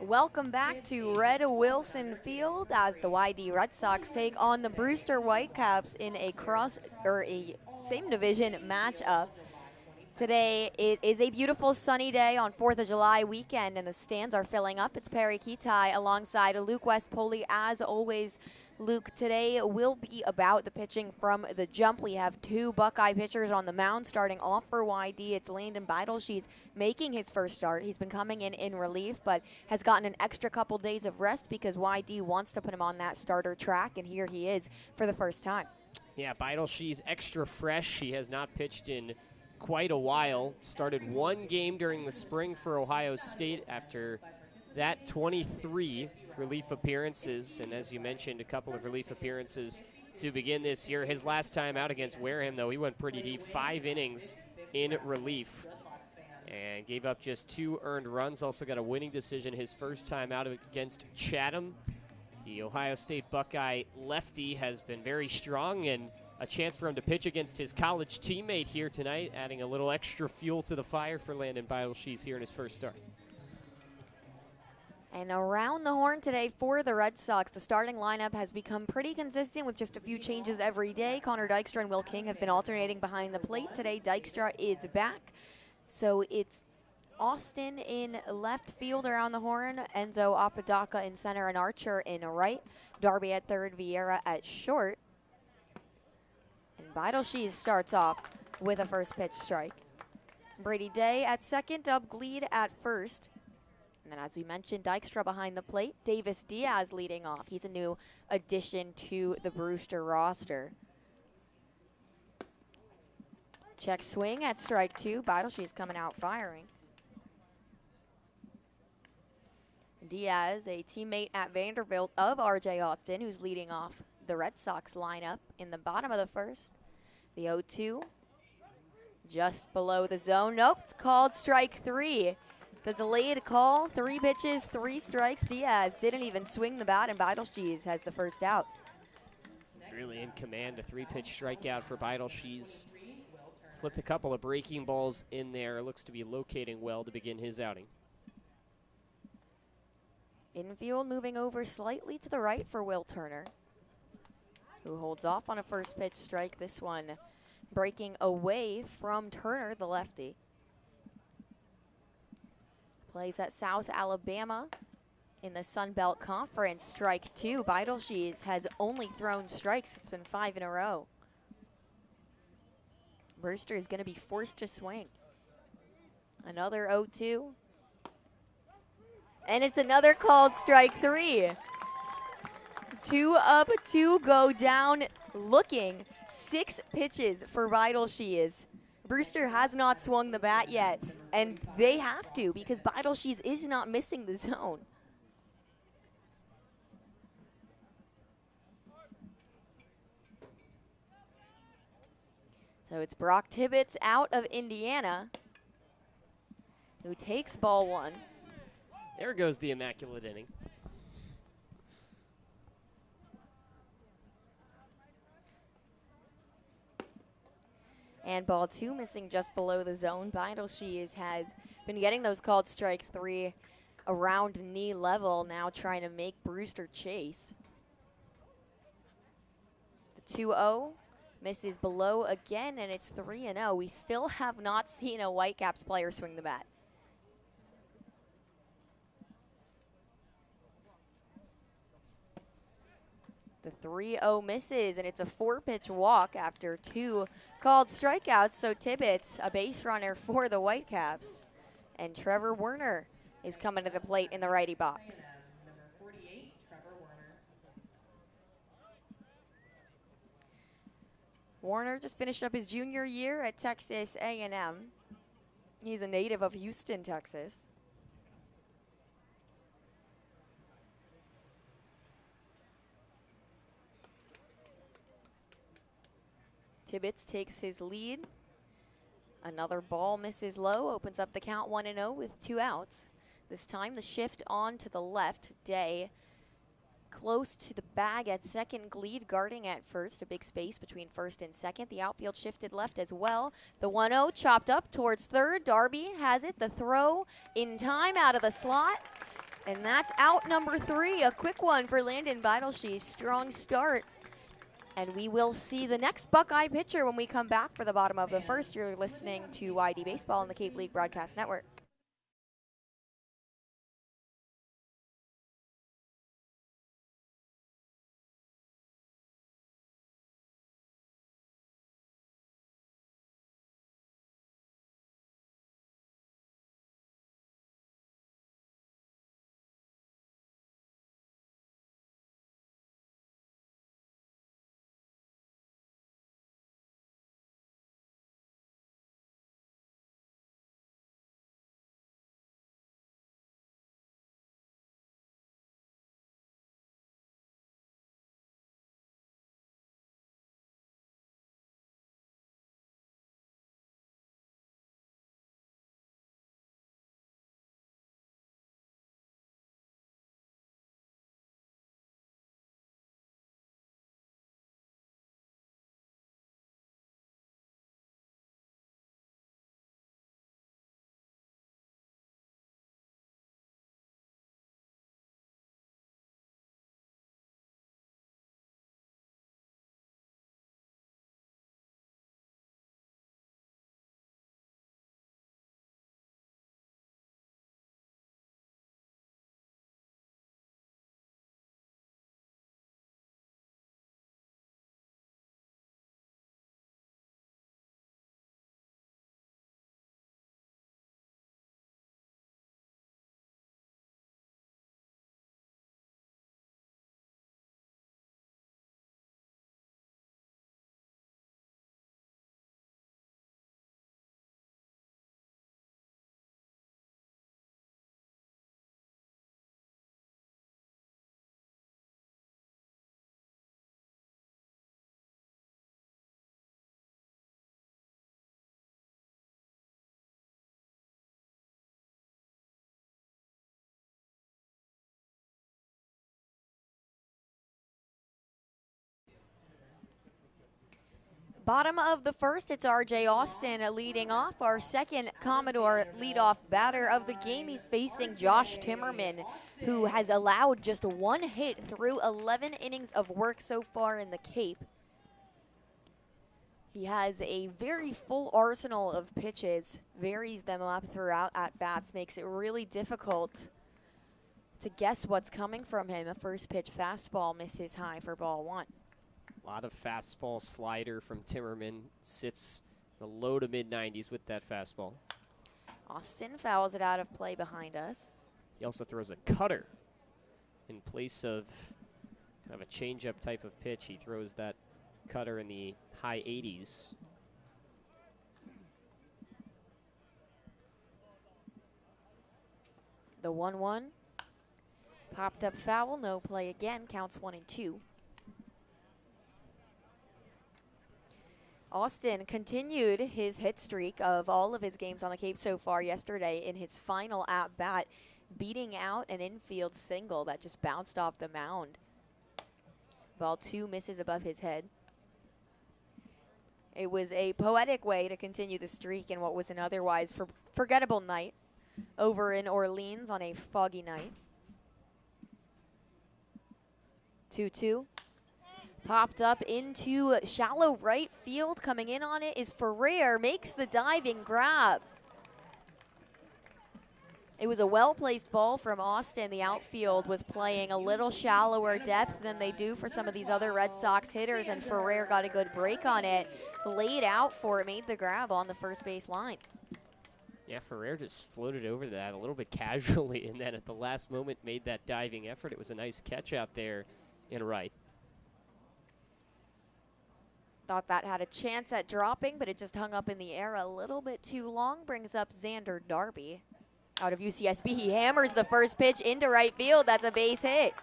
Welcome back to Red Wilson Field as the YD Red Sox take on the Brewster Whitecaps in a same division matchup. Today it is a beautiful sunny day on 4th of July weekend and the stands are filling up. It's Perri Kitei alongside Luke West Poley. As always, Luke, today will be about the pitching from the jump. We have two Buckeye pitchers on the mound. Starting off for YD, it's Landon Beidel. She's making his first start. He's been coming in relief, but has gotten an extra couple days of rest because YD wants to put him on that starter track, and here he is for the first time. Yeah, Beidel, she's extra fresh. She has not pitched in quite a while. Started one game during the spring for Ohio State after that 23 relief appearances, and as you mentioned, a couple of relief appearances to begin this year. His last time out against Wareham, though, he went pretty deep, 5 innings in relief and gave up just 2 earned runs. Also got a winning decision his first time out against Chatham. The Ohio State Buckeye lefty has been very strong, and a chance for him to pitch against his college teammate here tonight, adding a little extra fuel to the fire for Landon Beidel. She's here in his first start. And around the horn today for the Red Sox, the starting lineup has become pretty consistent with just a few changes every day. Connor Dykstra and Will King have been alternating behind the plate. Today, Dykstra is back. So it's Austin in left field around the horn, Enzo Apodaca in center, and Archer in right. Darby at third, Vieira at short. And Beidel starts off with a first pitch strike. Brady Day at second, Dub Gleed at first. And then, as we mentioned, Dykstra behind the plate. Davis Diaz leading off. He's a new addition to the Brewster roster. Check swing at strike 2. Beidel coming out firing. Diaz, a teammate at Vanderbilt of R.J. Austin, who's leading off the Red Sox lineup in the bottom of the first. The 0-2 just below the zone. Nope, it's called strike 3. The delayed call, 3 pitches, 3 strikes. Diaz didn't even swing the bat, and Beidel has the first out. Really in command, a 3-pitch strikeout for Beidel. She's flipped a couple of breaking balls in there. Looks to be locating well to begin his outing. Infield moving over slightly to the right for Will Turner, who holds off on a first pitch strike. This one breaking away from Turner, the lefty. Plays at South Alabama in the Sun Belt Conference. Strike 2. Beidel has only thrown strikes. It's been 5 in a row. Brewster is going to be forced to swing. Another 0-2. And it's another called strike 3. 2 up, 2 go down, looking. 6 pitches for Beidel. Brewster has not swung the bat yet, and they have to because Beidel is not missing the zone. So it's Brock Tibbetts out of Indiana, who takes ball 1. There goes the immaculate inning. And ball 2 missing just below the zone. Beidel has been getting those called strike 3 around knee level, now trying to make Brewster chase. The 2-0 misses below again, and it's 3-0. We still have not seen a Whitecaps player swing the bat. The 3-0 misses, and it's a 4-pitch walk after 2 called strikeouts. So Tibbetts, a base runner for the Whitecaps. And Trevor Werner is coming to the plate in the righty box. Number 48, Trevor Werner. Werner just finished up his junior year at Texas A&M. He's a native of Houston, Texas. Tibbetts takes his lead. Another ball misses low, opens up the count 1-0 with 2 outs. This time the shift on to the left. Day close to the bag at second, Gleed guarding at first. A big space between first and second. The outfield shifted left as well. The 1-0 chopped up towards third. Darby has it. The throw in time out of the slot. And that's out number 3, a quick one for Landon Beidelshe. Strong start. And we will see the next Buckeye pitcher when we come back for the bottom of the first. You're listening to YD Baseball on the Cape League Broadcast Network. Bottom of the first, it's R.J. Austin leading off. Our second Commodore leadoff batter of the game. He's facing Josh Timmerman, who has allowed just 1 hit through 11 innings of work so far in the Cape. He has a very full arsenal of pitches, varies them up throughout at-bats, makes it really difficult to guess what's coming from him. A first pitch fastball misses high for ball 1. A lot of fastball slider from Timmerman. Sits in the low to mid-90s with that fastball. Austin fouls it out of play behind us. He also throws a cutter in place of kind of a changeup type of pitch. He throws that cutter in the high 80s. The 1-1. Popped up foul, no play again, counts 1-2. Austin continued his hit streak of all of his games on the Cape so far yesterday in his final at-bat, beating out an infield single that just bounced off the mound. Ball 2 misses above his head. It was a poetic way to continue the streak in what was an otherwise forgettable night over in Orleans on a foggy night. 2-2. Popped up into shallow right field. Coming in on it is Ferrer, makes the diving grab. It was a well-placed ball from Austin. The outfield was playing a little shallower depth than they do for some of these other Red Sox hitters, and Ferrer got a good break on it. Laid out for it, made the grab on the first base line. Yeah, Ferrer just floated over that a little bit casually, and then at the last moment made that diving effort. It was a nice catch out there in right. Thought that had a chance at dropping, but it just hung up in the air a little bit too long. Brings up Xander Darby out of UCSB. He hammers the first pitch into right field. That's a base hit.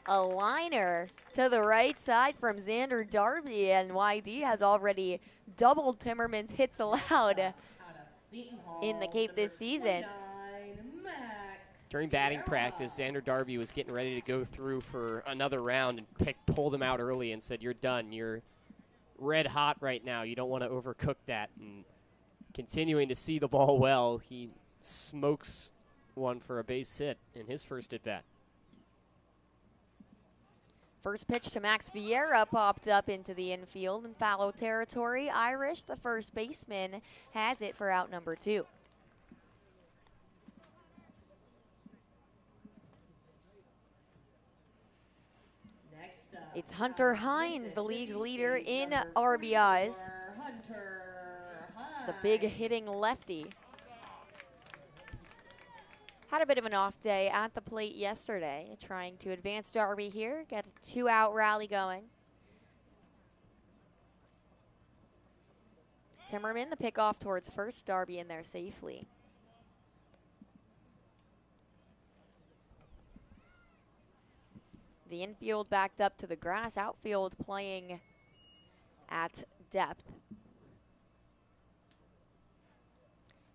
A liner to the right side from Xander Darby, and YD has already doubled Timmerman's hits allowed in the Cape this season. During batting practice, Xander Darby was getting ready to go through for another round and pulled him out early and said, "You're done. You're red hot right now. You don't want to overcook that." And continuing to see the ball well, he smokes one for a base hit in his first at-bat. First pitch to Max Vieira popped up into the infield in fallow territory. Irish, the first baseman, has it for out number 2. It's Hunter Hines, the league's leader in RBIs. The big hitting lefty. Had a bit of an off day at the plate yesterday, trying to advance Darby here, get a 2-out rally going. Timmerman, the pickoff towards first, Darby in there safely. The infield backed up to the grass, outfield playing at depth.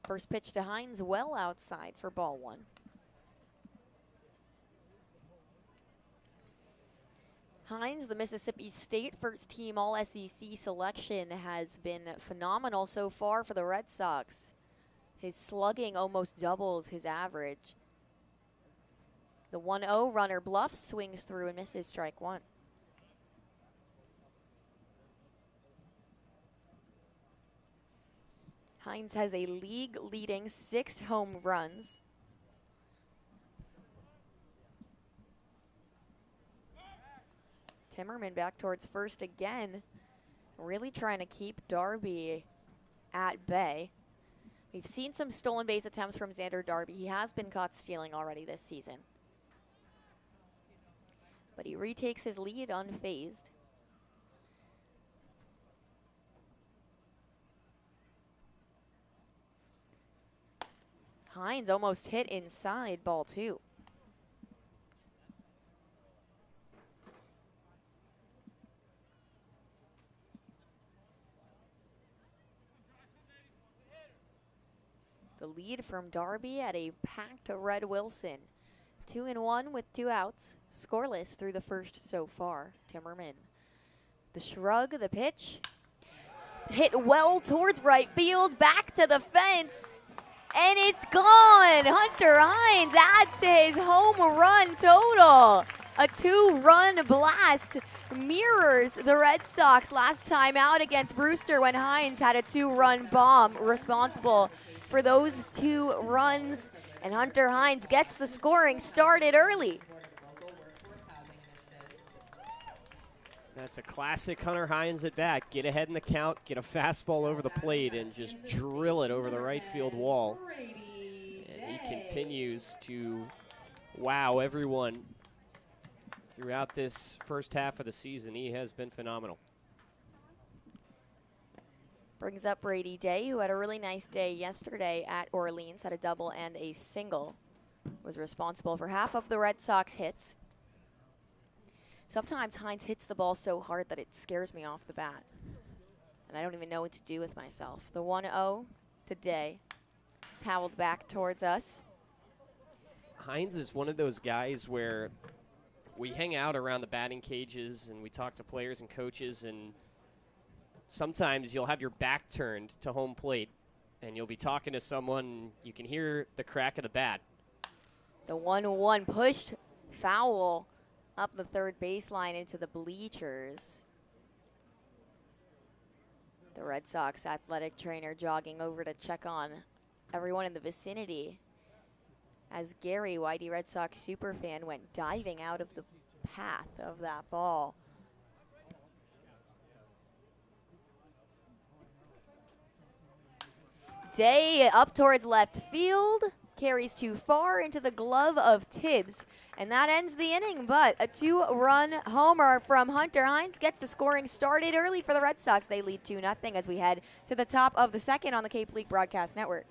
First pitch to Hines, well outside for ball 1. Hines, the Mississippi State first team All-SEC selection, has been phenomenal so far for the Red Sox. His slugging almost doubles his average. The 1-0 runner bluffs, swings through and misses strike 1. Hines has a league-leading 6 home runs. Timmerman back towards first again, really trying to keep Darby at bay. We've seen some stolen base attempts from Xander Darby. He has been caught stealing already this season. But he retakes his lead unfazed. Hines almost hit inside, ball 2. The lead from Darby at a packed Red Wilson. 2-1 with 2 outs. Scoreless through the first so far. Timmerman. The shrug, the pitch. Hit well towards right field, back to the fence. And it's gone. Hunter Hines adds to his home run total. A 2-run blast mirrors the Red Sox last time out against Brewster when Hines had a 2-run bomb responsible for those 2 runs. And Hunter Hines gets the scoring started early. That's a classic Hunter Hines at bat. Get ahead in the count, get a fastball over the plate, and just drill it over the right field wall. And he continues to wow everyone throughout this first half of the season. He has been phenomenal. Brings up Brady Day, who had a really nice day yesterday at Orleans, had a double and a single. Was responsible for half of the Red Sox hits. Sometimes Hines hits the ball so hard that it scares me off the bat. And I don't even know what to do with myself. The 1-0 today, fouled back towards us. Hines is one of those guys where we hang out around the batting cages and we talk to players and coaches, and sometimes you'll have your back turned to home plate and you'll be talking to someone and you can hear the crack of the bat. The 1-1 pushed foul up the third baseline into the bleachers. The Red Sox athletic trainer jogging over to check on everyone in the vicinity as Gary, Whitey Red Sox superfan, went diving out of the path of that ball. Day up towards left field. Carries too far into the glove of Tibbs. And that ends the inning, but a 2-run homer from Hunter Hines gets the scoring started early for the Red Sox. They lead 2-0 as we head to the top of the second on the Cape League Broadcast Network.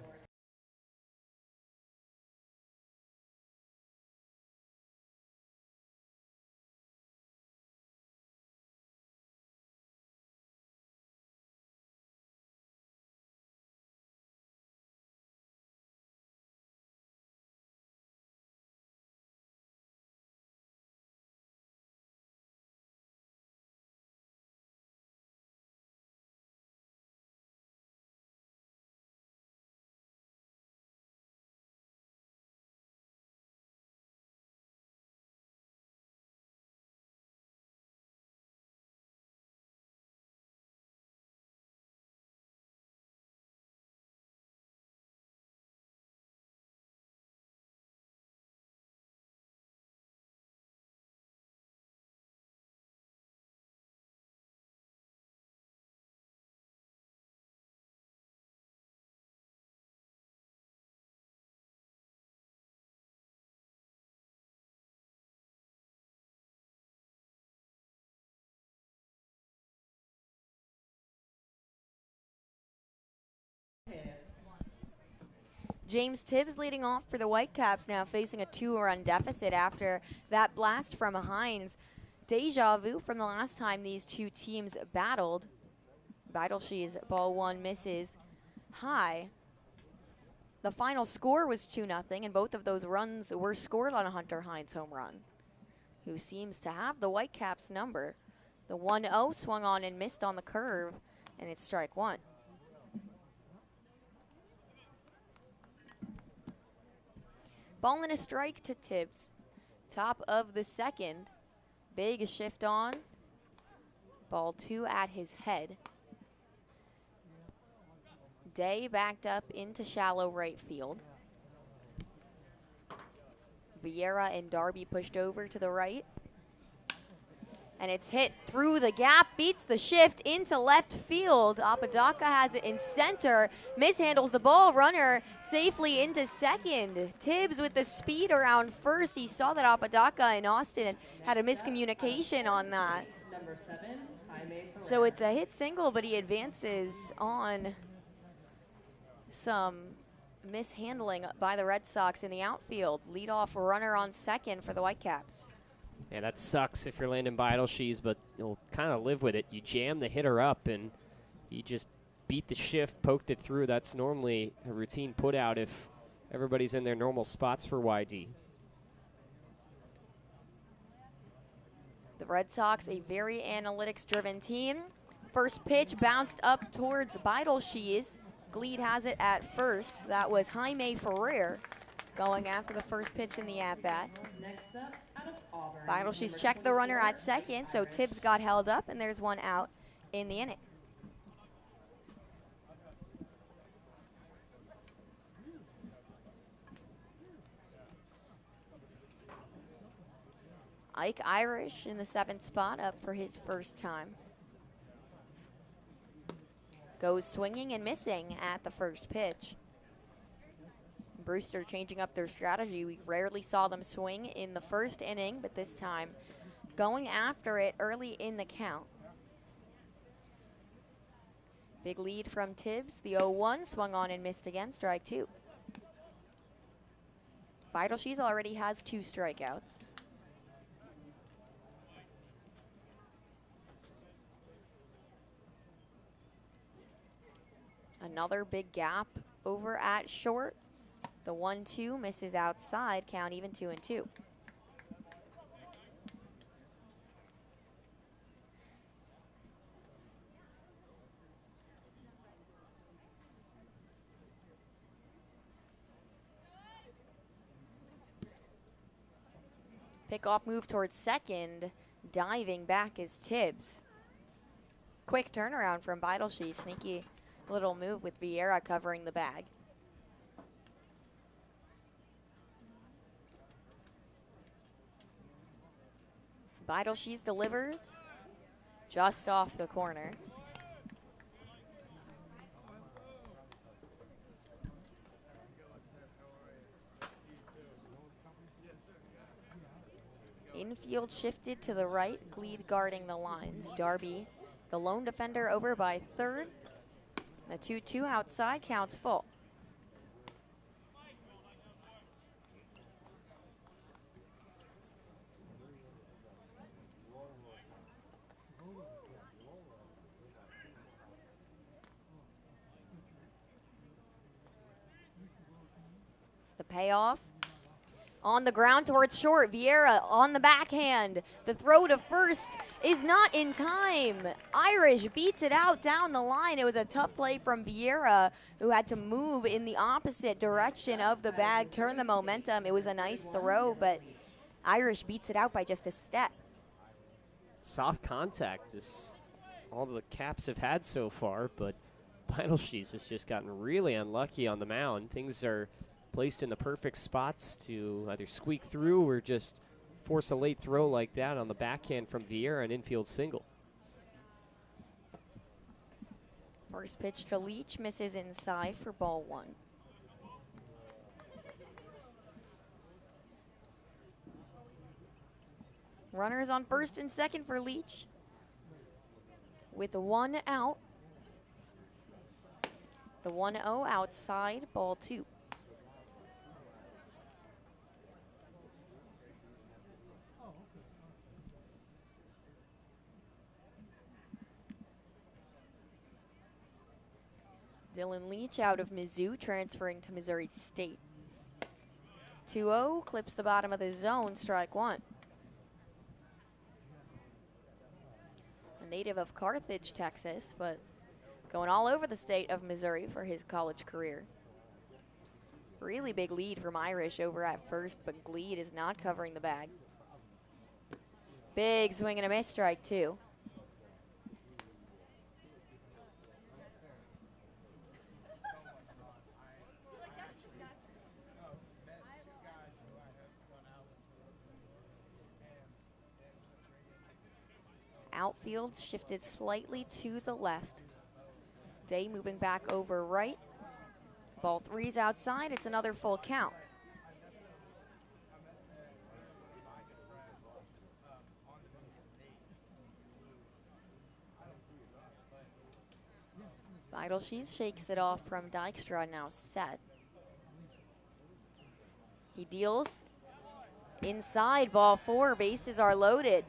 James Tibbs leading off for the Whitecaps, now facing a 2-run deficit after that blast from Hines. Deja vu from the last time these two teams battled. Beidelshe's ball 1 misses high. The final score was 2-0, and both of those runs were scored on a Hunter Hines home run, who seems to have the Whitecaps number. The 1-0 swung on and missed on the curve, and it's strike 1. Ball and a strike to Tibbs. Top of the second. Big shift on. Ball 2 at his head. Day backed up into shallow right field. Vieira and Darby pushed over to the right. And it's hit through the gap, beats the shift into left field. Apodaca has it in center, mishandles the ball, runner safely into second. Tibbs with the speed around first. He saw that Apodaca and Austin had a miscommunication on that. Number 7, Jaime Ferrer. So it's a hit single, but he advances on some mishandling by the Red Sox in the outfield. Leadoff runner on second for the Whitecaps. Yeah, that sucks if you're Landon Beidelshe's, but you'll kind of live with it. You jam the hitter up, and you just beat the shift, poked it through. That's normally a routine put out if everybody's in their normal spots for YD. The Red Sox, a very analytics-driven team. First pitch bounced up towards Beidelshe's. Gleed has it at first. That was Jaime Ferrer going after the first pitch in the at-bat. Next up, out of Auburn. Beidelshe's checked the runner at second, so Tibbs got held up, and there's one out in the inning. Ike Irish in the 7th spot, up for his first time. Goes swinging and missing at the first pitch. Brewster changing up their strategy. We rarely saw them swing in the first inning, but this time going after it early in the count. Big lead from Tibbs. The 0-1 swung on and missed again, strike 2. Beidelshe's already has 2 strikeouts. Another big gap over at short. The 1-2 misses outside, count even 2-2. Pickoff move towards second. Diving back is Tibbs. Quick turnaround from Beidelshe. Sneaky little move with Vieira covering the bag. Beidelshe's delivers just off the corner. Infield shifted to the right, Gleed guarding the lines. Darby, the lone defender, over by third. The 2-2 outside, counts full. The payoff. On the ground towards short, Vieira on the backhand. The throw to first is not in time. Irish beats it out down the line. It was a tough play from Vieira, who had to move in the opposite direction of the bag, turn the momentum. It was a nice throw, but Irish beats it out by just a step. Soft contact is all the Caps have had so far, but Beidelshe's has just gotten really unlucky on the mound. Things are placed in the perfect spots to either squeak through or just force a late throw like that on the backhand from Vieira, an infield single. First pitch to Leach, misses inside for ball 1. Runners on first and second for Leach. With 1 out. The 1-0 outside, ball 2. Dylan Leach out of Mizzou, transferring to Missouri State. 2-0, clips the bottom of the zone, strike one. A native of Carthage, Texas, but going all over the state of Missouri for his college career. Really big lead from Irish over at first, but Gleed is not covering the bag. Big swing and a miss, strike two. Outfield shifted slightly to the left. Day moving back over right. Ball three's outside, it's another full count. Shees shakes it off from Dykstra, now set. He deals. Inside, ball four, bases are loaded.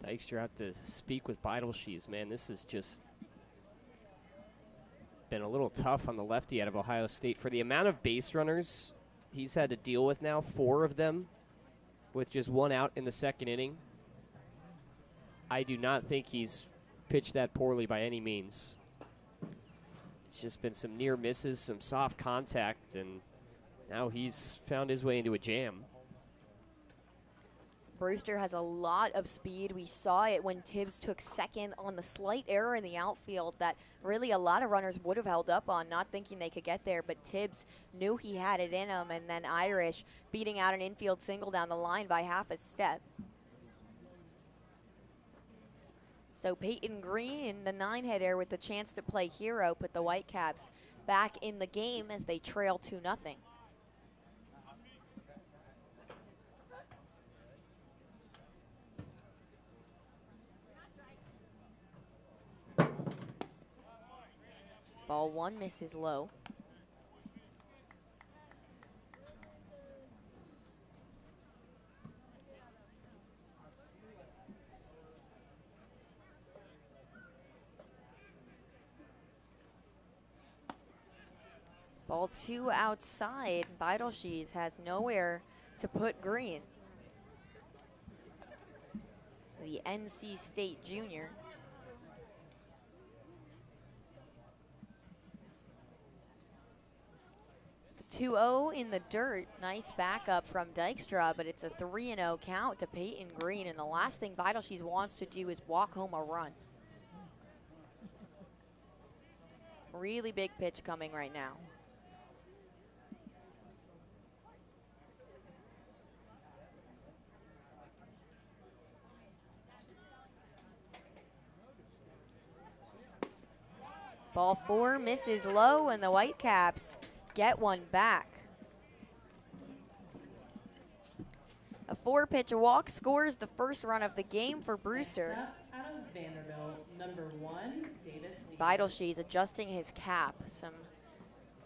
Dykstra out to speak with Shees. Man, this has just been a little tough on the lefty out of Ohio State. For the amount of base runners he's had to deal with now, 4 of them, with just 1 out in the second inning, I do not think he's pitched that poorly by any means. It's just been some near misses, some soft contact, and now he's found his way into a jam. Brewster has a lot of speed. We saw it when Tibbs took second on the slight error in the outfield that really a lot of runners would have held up on, not thinking they could get there, but Tibbs knew he had it in him, and then Irish beating out an infield single down the line by half a step. So Peyton Green, the 9-hitter, with the chance to play hero, put the Whitecaps back in the game as they trail 2-0. Ball one misses low. Ball two outside. Shees has nowhere to put Green. The NC State junior. 2-0 in the dirt. Nice backup from Dykstra, but it's a 3-0 count to Peyton Green, and the last thing Shees wants to do is walk home a run. Really big pitch coming right now. Ball four misses low, and the Whitecaps get one back. A 4-pitch walk scores the first run of the game for Brewster. Out of Vanderbilt, number 1, Davis. Shees adjusting his cap. Some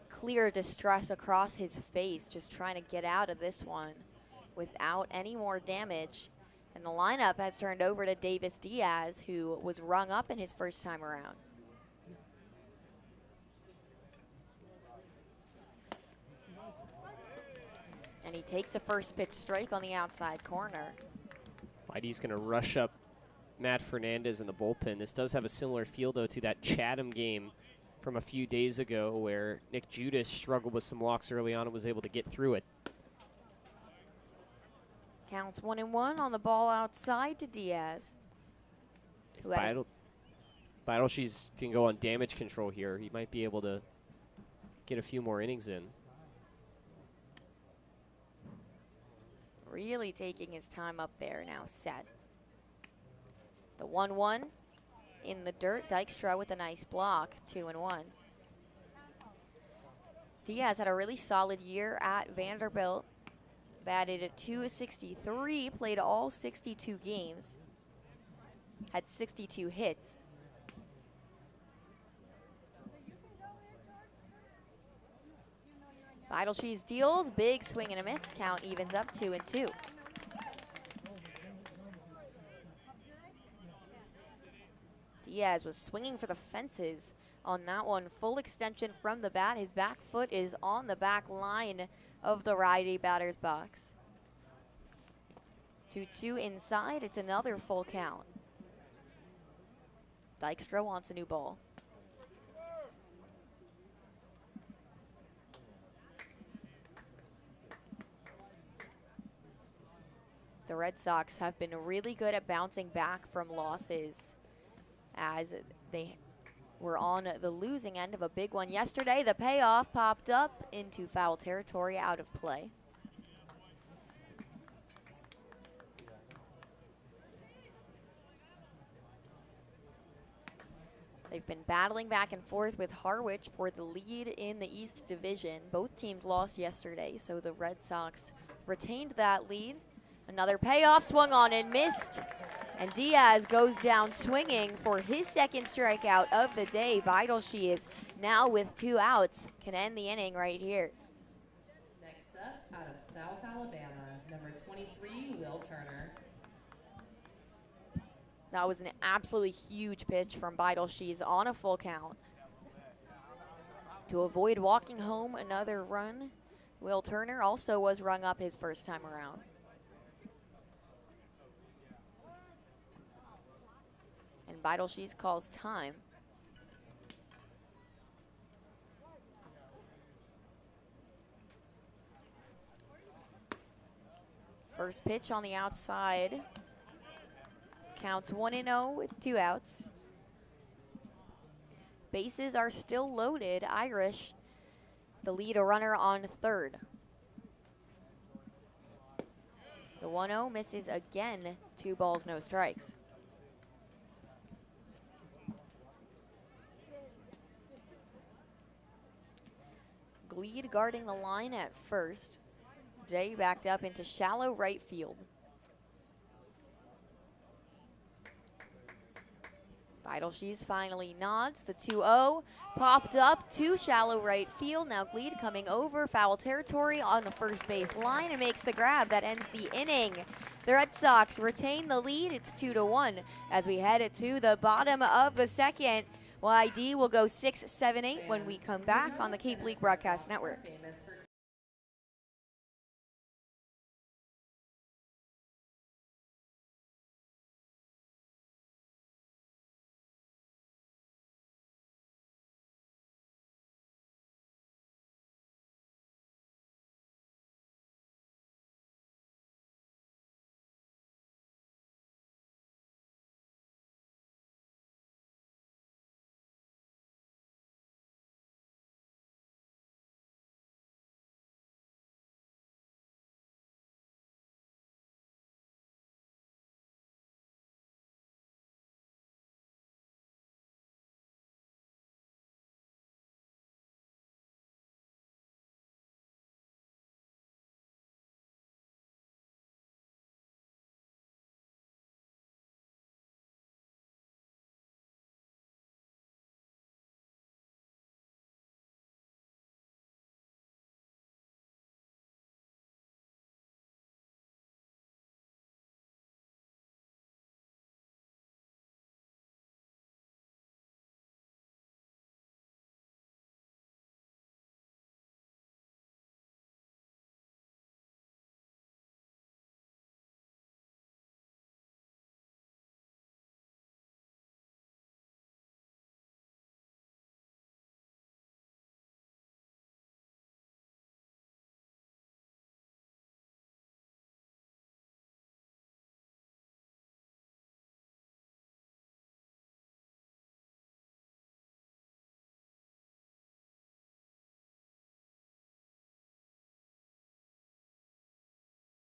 clear distress across his face, just trying to get out of this one without any more damage. And the lineup has turned over to Davis Diaz, who was rung up in his first time around. And he takes a first pitch strike on the outside corner. Whitey's going to rush up Matt Fernandez in the bullpen. This does have a similar feel, though, to that Chatham game from a few days ago where Nick Judas struggled with some walks early on and was able to get through it. Counts 1-1 on the ball outside to Diaz. If Shees can go on damage control here, he might be able to get a few more innings in. Really taking his time up there, now set. The 1-1 in the dirt. Dykstra with a nice block, 2-1. Diaz had a really solid year at Vanderbilt. Batted at .263, played all 62 games. Had 62 hits. Shees deals, big swing and a miss. Count evens up 2-2. Diaz was swinging for the fences on that one. Full extension from the bat. His back foot is on the back line of the righty batter's box. 2-2 inside. It's another full count. Dykstra wants a new ball. The Red Sox have been really good at bouncing back from losses, as they were on the losing end of a big one yesterday. The payoff popped up into foul territory, out of play. They've been battling back and forth with Harwich for the lead in the East Division. Both teams lost yesterday, so the Red Sox retained that lead. Another payoff, swung on and missed. And Diaz goes down swinging for his second strikeout of the day. Tedeschi is now with 2 outs, can end the inning right here. Next up, out of South Alabama, number 23, Will Turner. That was an absolutely huge pitch from Tedeschi on a full count. To avoid walking home another run, Will Turner also was rung up his first time around. And Tedeschi calls time. First pitch on the outside. Counts 1-0 with 2 outs. Bases are still loaded. Irish, the lead a runner on third. The 1-0 misses again. 2 balls, no strikes. Gleed guarding the line at first. Jay backed up into shallow right field. Tedeschi finally nods. The 2-0 popped up to shallow right field. Now Gleed coming over foul territory on the first base line and makes the grab. That ends the inning. The Red Sox retain the lead. It's 2-1 as we head to the bottom of the second. YD will go 6, 7, 8 when we come back on the Cape League Broadcast Network.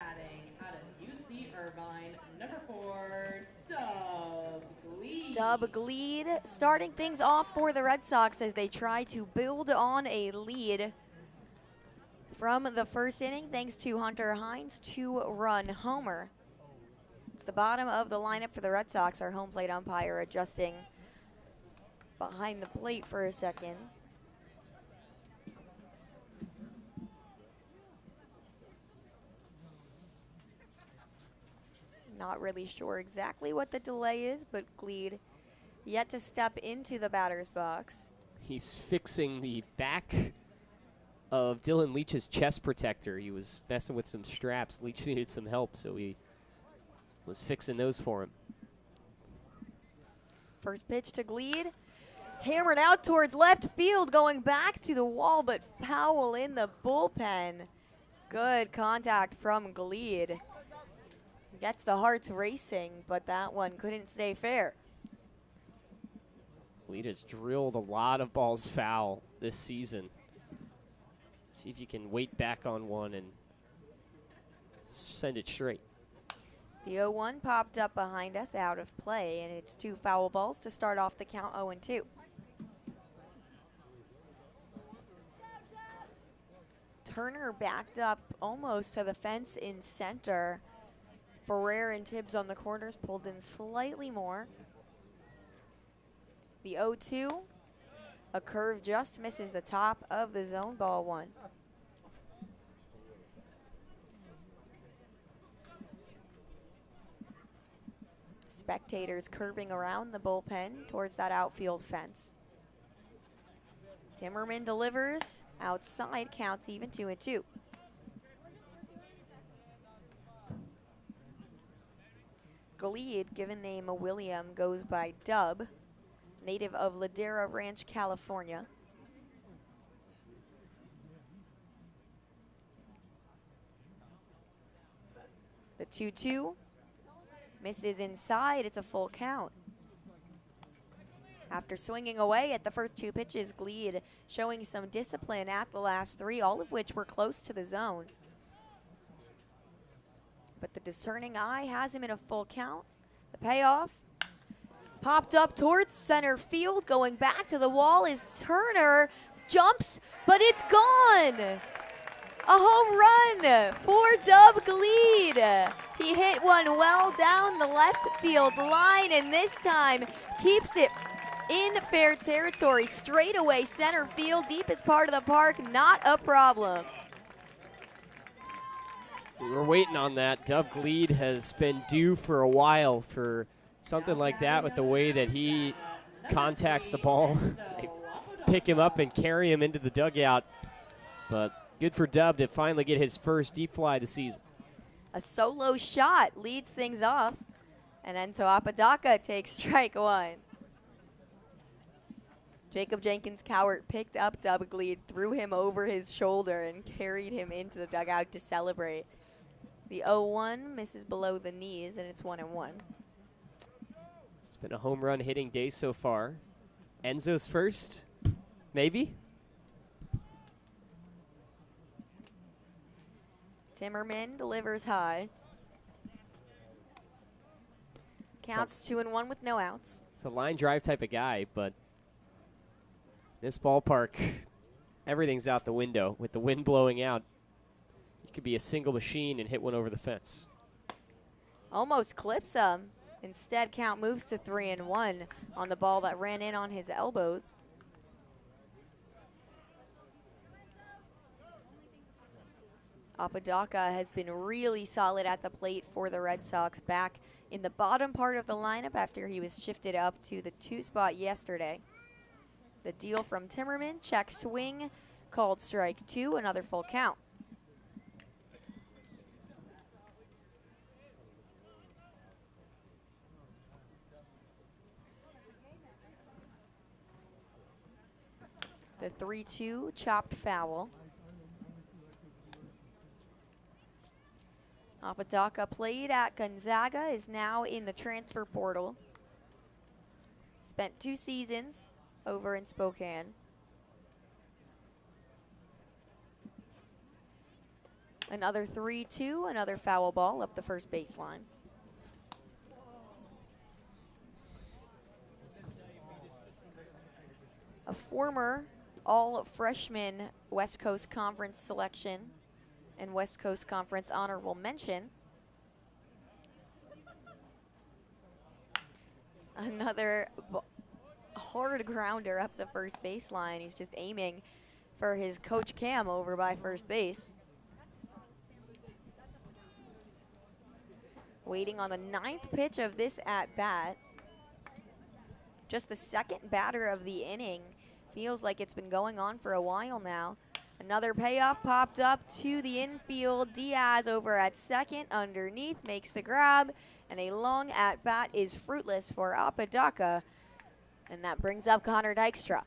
Adding out of UC Irvine, number 4, Dub Gleed. Dub Gleed starting things off for the Red Sox as they try to build on a lead from the first inning thanks to Hunter Hines' 2-run homer. It's the bottom of the lineup for the Red Sox. Our home plate umpire adjusting behind the plate for a second. Not really sure exactly what the delay is, but Gleed yet to step into the batter's box. He's fixing the back of Dylan Leach's chest protector. He was messing with some straps. Leach needed some help, so he was fixing those for him. First pitch to Gleed. Hammered out towards left field, going back to the wall, but foul in the bullpen. Good contact from Gleed. Gets the hearts racing, but that one couldn't stay fair. Gleed has drilled a lot of balls foul this season. See if you can wait back on one and send it straight. The 0-1 popped up behind us, out of play, and it's 2 foul balls to start off the count 0-2. Turner backed up almost to the fence in center. Ferrer and Tibbs on the corners pulled in slightly more. The 0-2, a curve just misses the top of the zone, ball 1. Spectators curving around the bullpen towards that outfield fence. Timmerman delivers, outside, counts even 2-2. Gleed, given name William, goes by Dub, native of Ladera Ranch, California. The 2-2 misses inside, it's a full count. After swinging away at the first 2 pitches, Gleed showing some discipline at the last 3, all of which were close to the zone. But the discerning eye has him in a full count. The payoff, popped up towards center field, going back to the wall is Turner, jumps, but it's gone. A home run for Dub Gleed. He hit one well down the left field line, and this time keeps it in fair territory, straight away center field, deepest part of the park, not a problem. We were waiting on that. Dub Gleed has been due for a while for something like that, with the way that he contacts the ball. They pick him up and carry him into the dugout. But good for Dub to finally get his first deep fly this season. A solo shot leads things off, and Enzo Apodaca takes strike 1. Jacob Jenkins-Cowart picked up Dub Gleed, threw him over his shoulder, and carried him into the dugout to celebrate. The 0-1 misses below the knees, and it's 1-1. It's been a home run hitting day so far. Enzo's first, maybe? Timmerman delivers high. Counts 2-1 with no outs. It's a line drive type of guy, but this ballpark, everything's out the window. With the wind blowing out, you could be a single machine and hit one over the fence. Almost clips him. Instead, count moves to 3-1 on the ball that ran in on his elbows. Apodaca has been really solid at the plate for the Red Sox, back in the bottom part of the lineup after he was shifted up to the 2 spot yesterday. The deal from Timmerman, check swing, called strike 2, another full count. The 3-2 chopped foul. Apodaca played at Gonzaga, is now in the transfer portal. Spent 2 seasons over in Spokane. Another 3-2, another foul ball up the first baseline. A former all-freshman West Coast Conference selection and West Coast Conference honorable mention. Another hard grounder up the first baseline. He's just aiming for his coach Cam over by first base. Waiting on the 9th pitch of this at-bat. just the second batter of the inning. Feels like it's been going on for a while now. Another payoff popped up to the infield. Diaz over at second underneath makes the grab, and a long at bat is fruitless for Apodaca, and that brings up Connor Dykstra.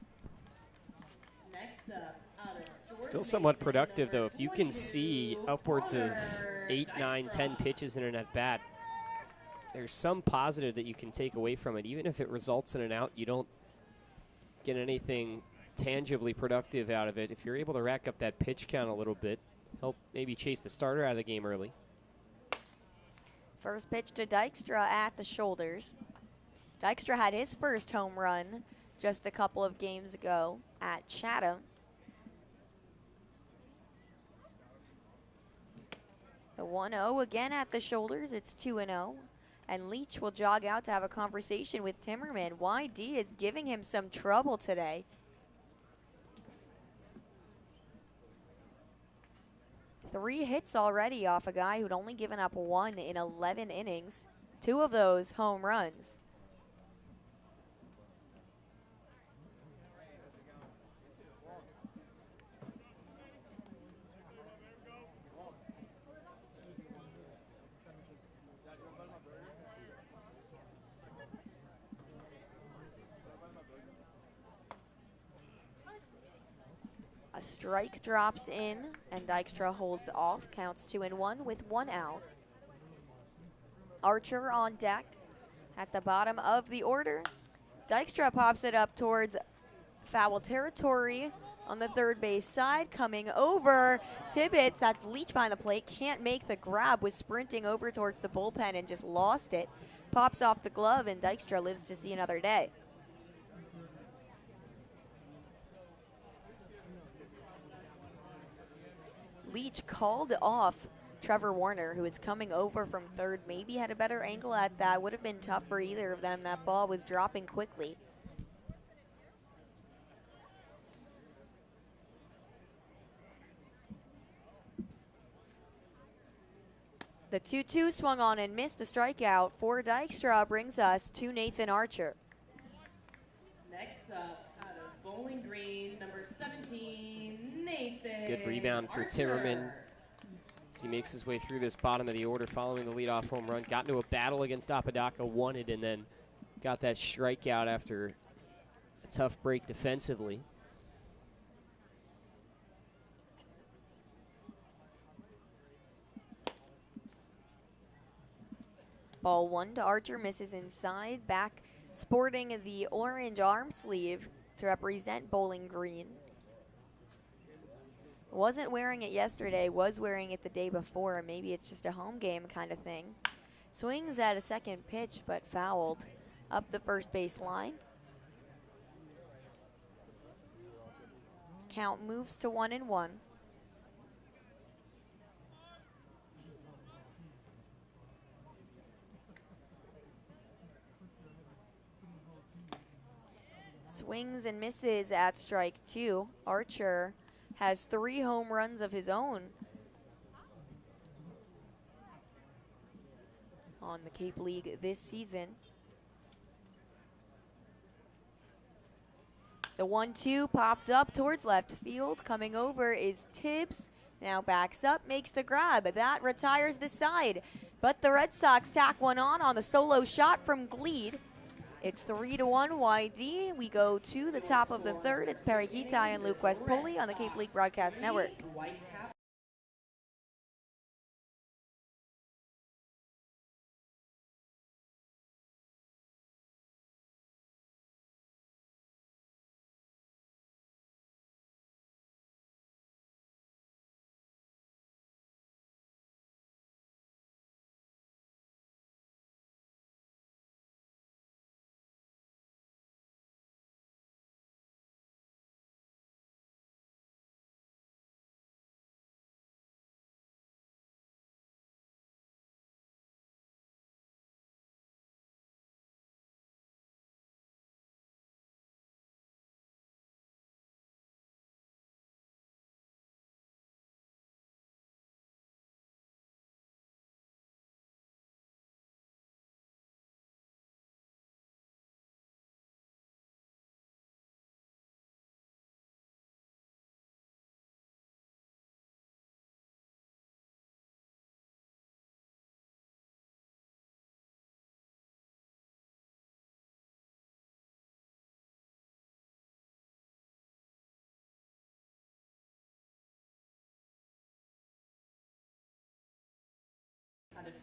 Next up, out of Jordan Still somewhat Mason, productive, though. number If you can see 22, upwards of Connor 8, 9, 10 Dykstra. pitches in an at bat, there's some positive that you can take away from it. Even if it results in an out, you don't get anything tangibly productive out of it. If you're able to rack up that pitch count a little bit, help maybe chase the starter out of the game early. First pitch to Dykstra at the shoulders. Dykstra had his first home run just a couple of games ago at Chatham. The 1-0 again at the shoulders. It's 2-0. And Leach will jog out to have a conversation with Timmerman. YD is giving him some trouble today. 3 hits already off a guy who'd only given up 1 in 11 innings. 2 of those home runs. A strike drops in, and Dykstra holds off. Counts 2-1 with 1 out. Archer on deck at the bottom of the order. Dykstra pops it up towards foul territory on the third base side. Coming over, Tibbetts, that's Leach behind the plate, can't make the grab, was sprinting over towards the bullpen and just lost it. Pops off the glove, and Dykstra lives to see another day. Leach called off Trevor Warner, who is coming over from third. Maybe had a better angle at that. Would have been tough for either of them. That ball was dropping quickly. The 2-2 swung on and missed a strikeout for Dykstra. Brings us to Nathan Archer. Next up, out of Bowling Green, number 17, Nathan. Good rebound for Archer. Timmerman as he makes his way through this bottom of the order following the leadoff home run. Got into a battle against Apodaca, won it, and then got that strikeout after a tough break defensively. Ball 1 to Archer, misses inside. Back sporting the orange arm sleeve to represent Bowling Green. Wasn't wearing it yesterday, was wearing it the day before. Maybe it's just a home game kind of thing. Swings at a second pitch, but fouled up the first base line. Count moves to 1-1. Swings and misses at strike 2. Archer has 3 home runs of his own on the Cape League this season. The 1-2 popped up towards left field. Coming over is Tibbs. Now backs up, makes the grab. That retires the side. But the Red Sox tack one on the solo shot from Gleed. It's 3-1 YD. We go to the top of the third. It's Perri, Kitei, and Luke West Poley on the Cape League Broadcast Network. Whitecaps.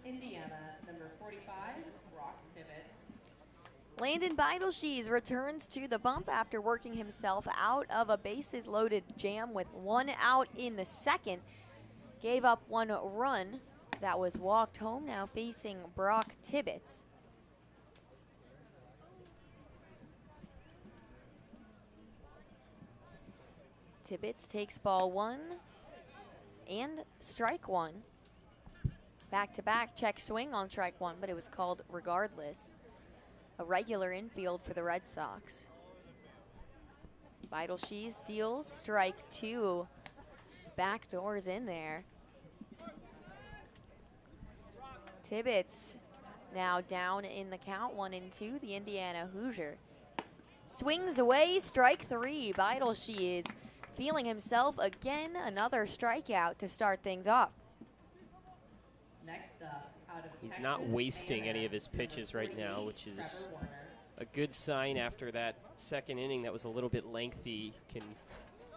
Indiana, number 45, Brock Tibbetts. Landon Beidelshees returns to the bump after working himself out of a bases-loaded jam with 1 out in the second. Gave up 1 run that was walked home, now facing Brock Tibbetts. Tibbetts takes ball 1 and strike 1. Back-to-back check swing on strike 1, but it was called regardless. A regular infield for the Red Sox. Beidelshees deals strike 2. Backdoors in there. Tibbetts now down in the count, 1-2, the Indiana Hoosier. Swings away, strike 3. Beidelshees feeling himself again, another strikeout to start things off. Next up, out of He's Texas not wasting A&M, any of his pitches right now, which is a good sign after that second inning that was a little bit lengthy. Can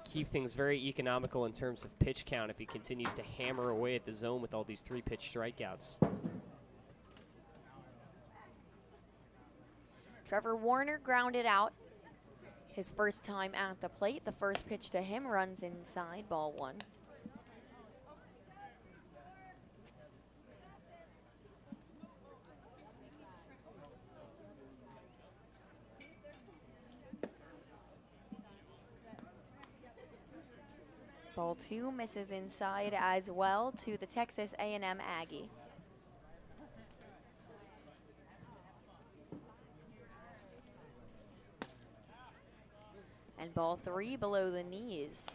keep things very economical in terms of pitch count if he continues to hammer away at the zone with all these 3-pitch strikeouts. Trevor Warner grounded out his first time at the plate. The first pitch to him runs inside, ball 1. Ball 2 misses inside as well to the Texas A&M Aggie. And ball 3 below the knees.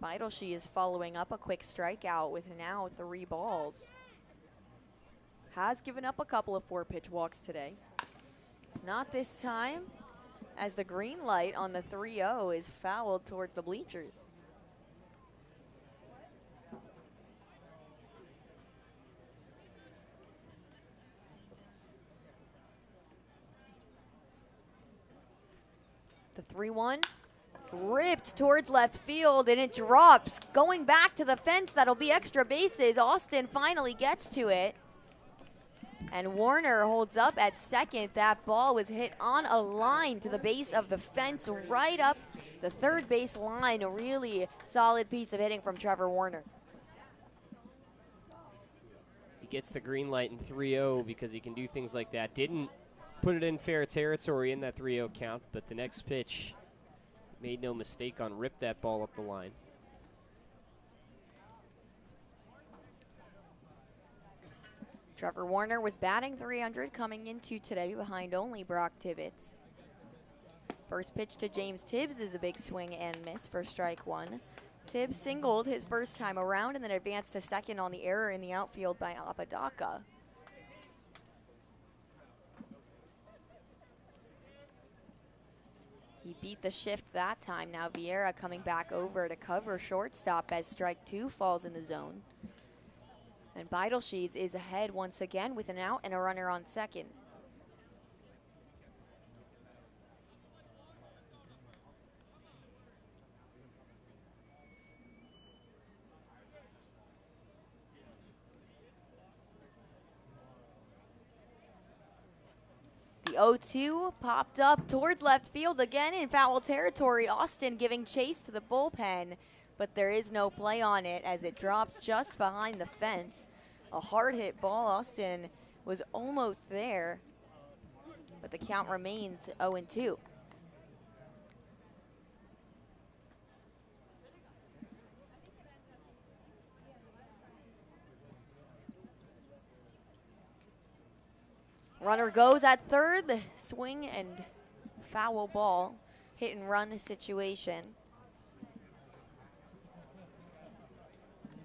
Beidelshees is following up a quick strikeout with now 3 balls. Has given up a couple of 4-pitch walks today. Not this time, as the green light on the 3-0 is fouled towards the bleachers. The 3-1 ripped towards left field, and it drops. Going back to the fence, that'll be extra bases. Austin finally gets to it. And Warner holds up at second. That ball was hit on a line to the base of the fence, right up the third base line. A really solid piece of hitting from Trevor Warner. He gets the green light in 3-0 because he can do things like that. Didn't put it in fair territory in that 3-0 count, but the next pitch, made no mistake on, ripped that ball up the line. Trevor Warner was batting .300 coming into today behind only Brock Tibbetts. First pitch to James Tibbs is a big swing and miss for strike 1. Tibbs singled his first time around and then advanced to second on the error in the outfield by Apodaca. He beat the shift that time. Now Vieira coming back over to cover shortstop as strike 2 falls in the zone. And Beidelshees is ahead once again with an out and a runner on second. The 0-2 popped up towards left field again in foul territory. Austin giving chase to the bullpen, but there is no play on it as it drops just behind the fence. A hard hit ball. Austin was almost there, but the count remains 0-2. Runner goes at third. The swing and foul ball. Hit and run situation.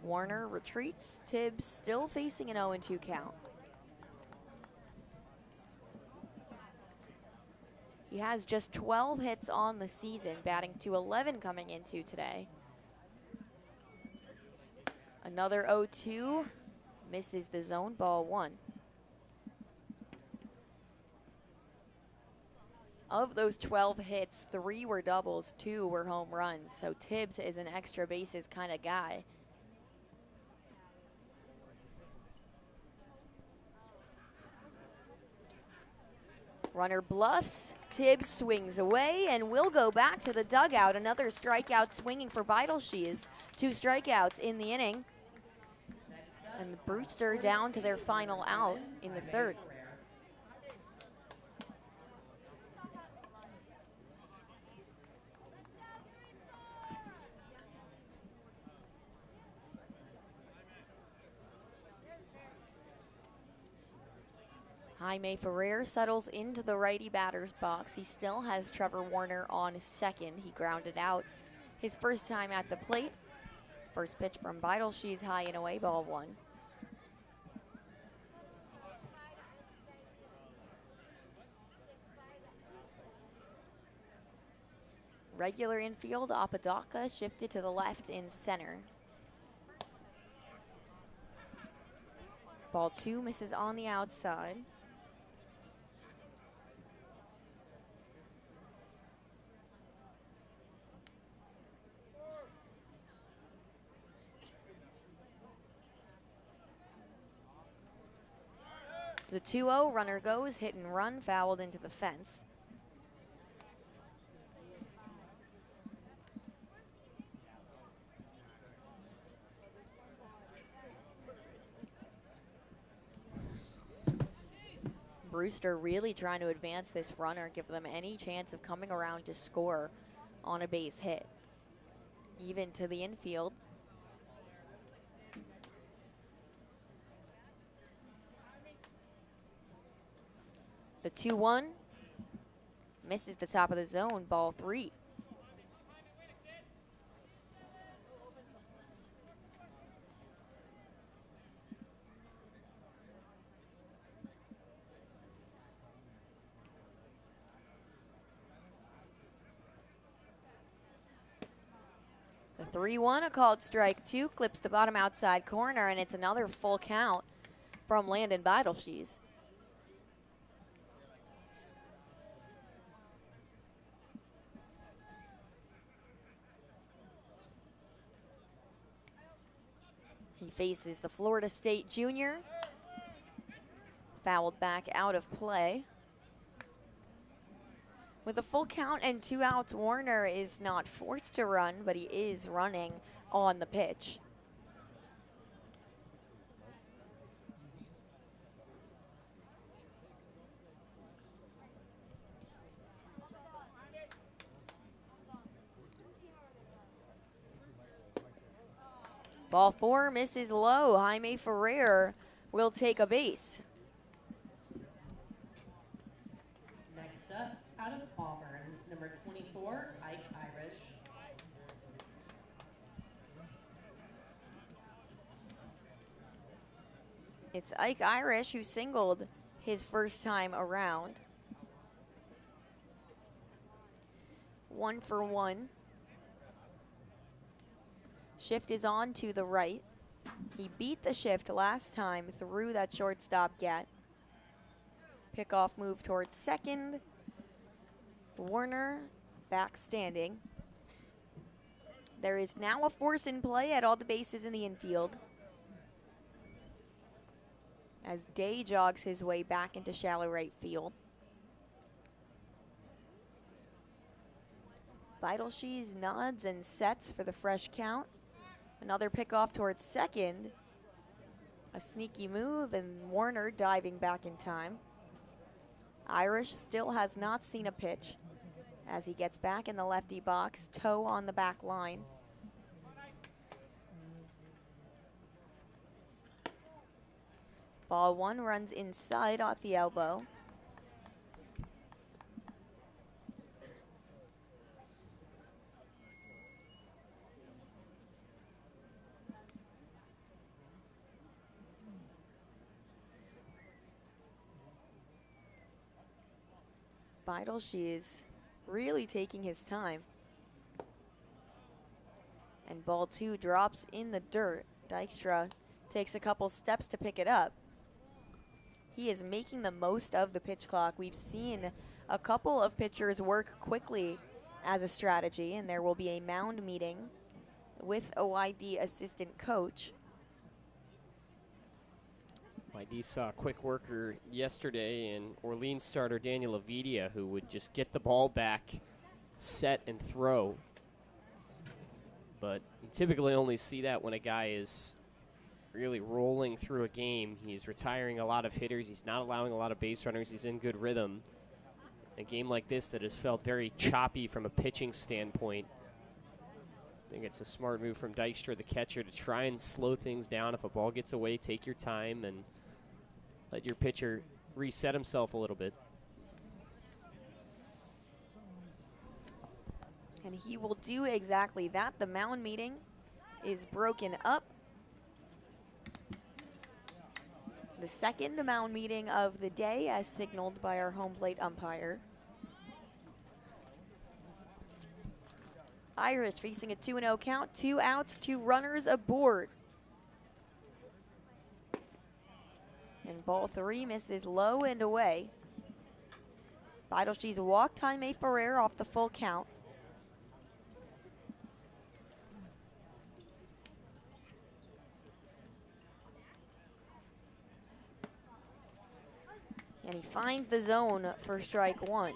Warner retreats. Tibbs still facing an 0-2 count. He has just 12 hits on the season, batting .211 coming into today. Another 0-2, misses the zone, ball 1. Of those 12 hits, 3 were doubles, 2 were home runs. So Tibbs is an extra bases kind of guy. Runner bluffs, Tibbs swings away, and we'll go back to the dugout. Another strikeout swinging for Beidelshees. 2 strikeouts in the inning. And Brewster down to their final out in the 3rd. Jaime Ferrer settles into the righty batter's box. He still has Trevor Warner on second. He grounded out his first time at the plate. First pitch from Beidelshees, high and away, ball 1. Regular infield, Apodaca shifted to the left in center. Ball 2 misses on the outside. The 2-0 runner goes, hit and run, fouled into the fence. Brewster really trying to advance this runner, give them any chance of coming around to score on a base hit. Even to the infield. The 2-1 misses the top of the zone, ball 3. The 3-1, a called strike 2, clips the bottom outside corner, and it's another full count from Landon Beidelshees. He faces the Florida State junior. Fouled back out of play. With a full count and 2 outs, Warner is not forced to run, but he is running on the pitch. Ball 4 misses low. Jaime Ferrer will take a base. Next up, out of Auburn, number 24, Ike Irish. It's Ike Irish who singled his first time around. 1 for 1. Shift is on to the right. He beat the shift last time through that shortstop get. Pickoff move towards second. Warner back standing. There is now a force in play at all the bases in the infield, as Day jogs his way back into shallow right field. Beidelshees nods and sets for the fresh count. Another pickoff towards second. A sneaky move, and Warner diving back in time. Irish still has not seen a pitch as he gets back in the lefty box, toe on the back line. Ball 1 runs inside off the elbow. Beidelshees really taking his time. And ball 2 drops in the dirt. Dykstra takes a couple steps to pick it up. He is making the most of the pitch clock. We've seen a couple of pitchers work quickly as a strategy, and there will be a mound meeting with OID assistant coach. ID saw a quick worker yesterday in Orleans starter Daniel Avidia, who would just get the ball back, set, and throw. But you typically only see that when a guy is really rolling through a game. He's retiring a lot of hitters. He's not allowing a lot of base runners. He's in good rhythm. A game like this that has felt very choppy from a pitching standpoint, I think it's a smart move from Dykstra, the catcher, to try and slow things down. If a ball gets away, take your time and let your pitcher reset himself a little bit. And he will do exactly that. The mound meeting is broken up. The second mound meeting of the day, as signaled by our home plate umpire. Irish facing a 2-0 count, 2 outs, 2 runners aboard. And ball 3 misses low and away. Beidelshe's walked Jaime Ferrer off the full count. And he finds the zone for strike 1.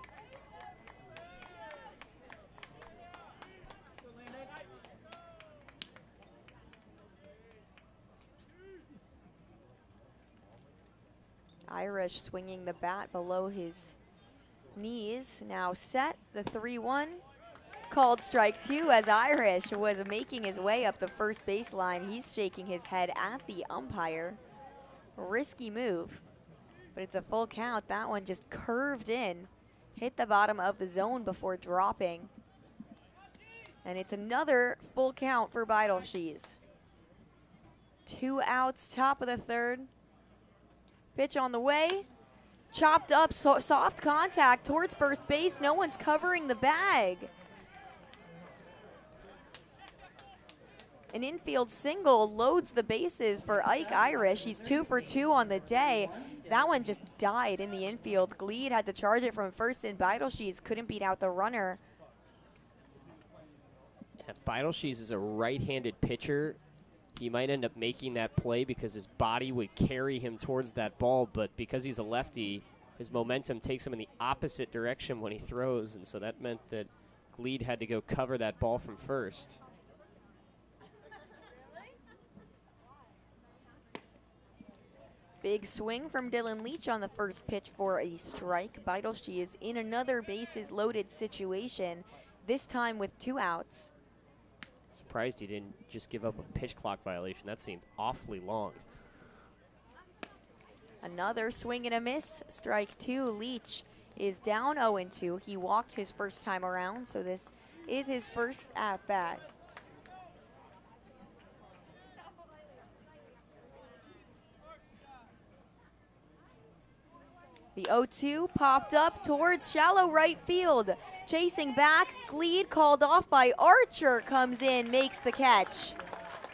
Irish swinging the bat below his knees. Now set, the 3-1. Called strike 2 as Irish was making his way up the first baseline. He's shaking his head at the umpire. Risky move, but it's a full count. That one just curved in, hit the bottom of the zone before dropping. And it's another full count for Beidelshe's. 2 outs, top of the 3rd. Pitch on the way, chopped up, soft contact towards first base. No one's covering the bag. An infield single loads the bases for Ike Irish. He's 2 for 2 on the day. That one just died in the infield. Gleed had to charge it from first, and Beidelshe's couldn't beat out the runner. If Beidelshe's is a right-handed pitcher, he might end up making that play because his body would carry him towards that ball, but because he's a lefty, his momentum takes him in the opposite direction when he throws, and so that meant that Gleed had to go cover that ball from first. Big swing from Dylan Leach on the first pitch for a strike. Beidelshe is in another bases loaded situation, this time with 2 outs. Surprised he didn't just give up a pitch clock violation. That seemed awfully long. Another swing and a miss, strike 2. Leach is down 0-2. He walked his first time around, so this is his first at bat. The 0-2 popped up towards shallow right field. Chasing back, Gleed called off by Archer, comes in, makes the catch.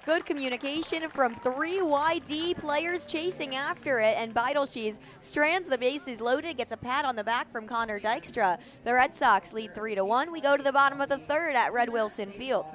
Good communication from 3 YD players chasing after it, and Beidelshe strands the bases loaded, gets a pat on the back from Connor Dykstra. The Red Sox lead 3-1. We go to the bottom of the 3rd at Red Wilson Field.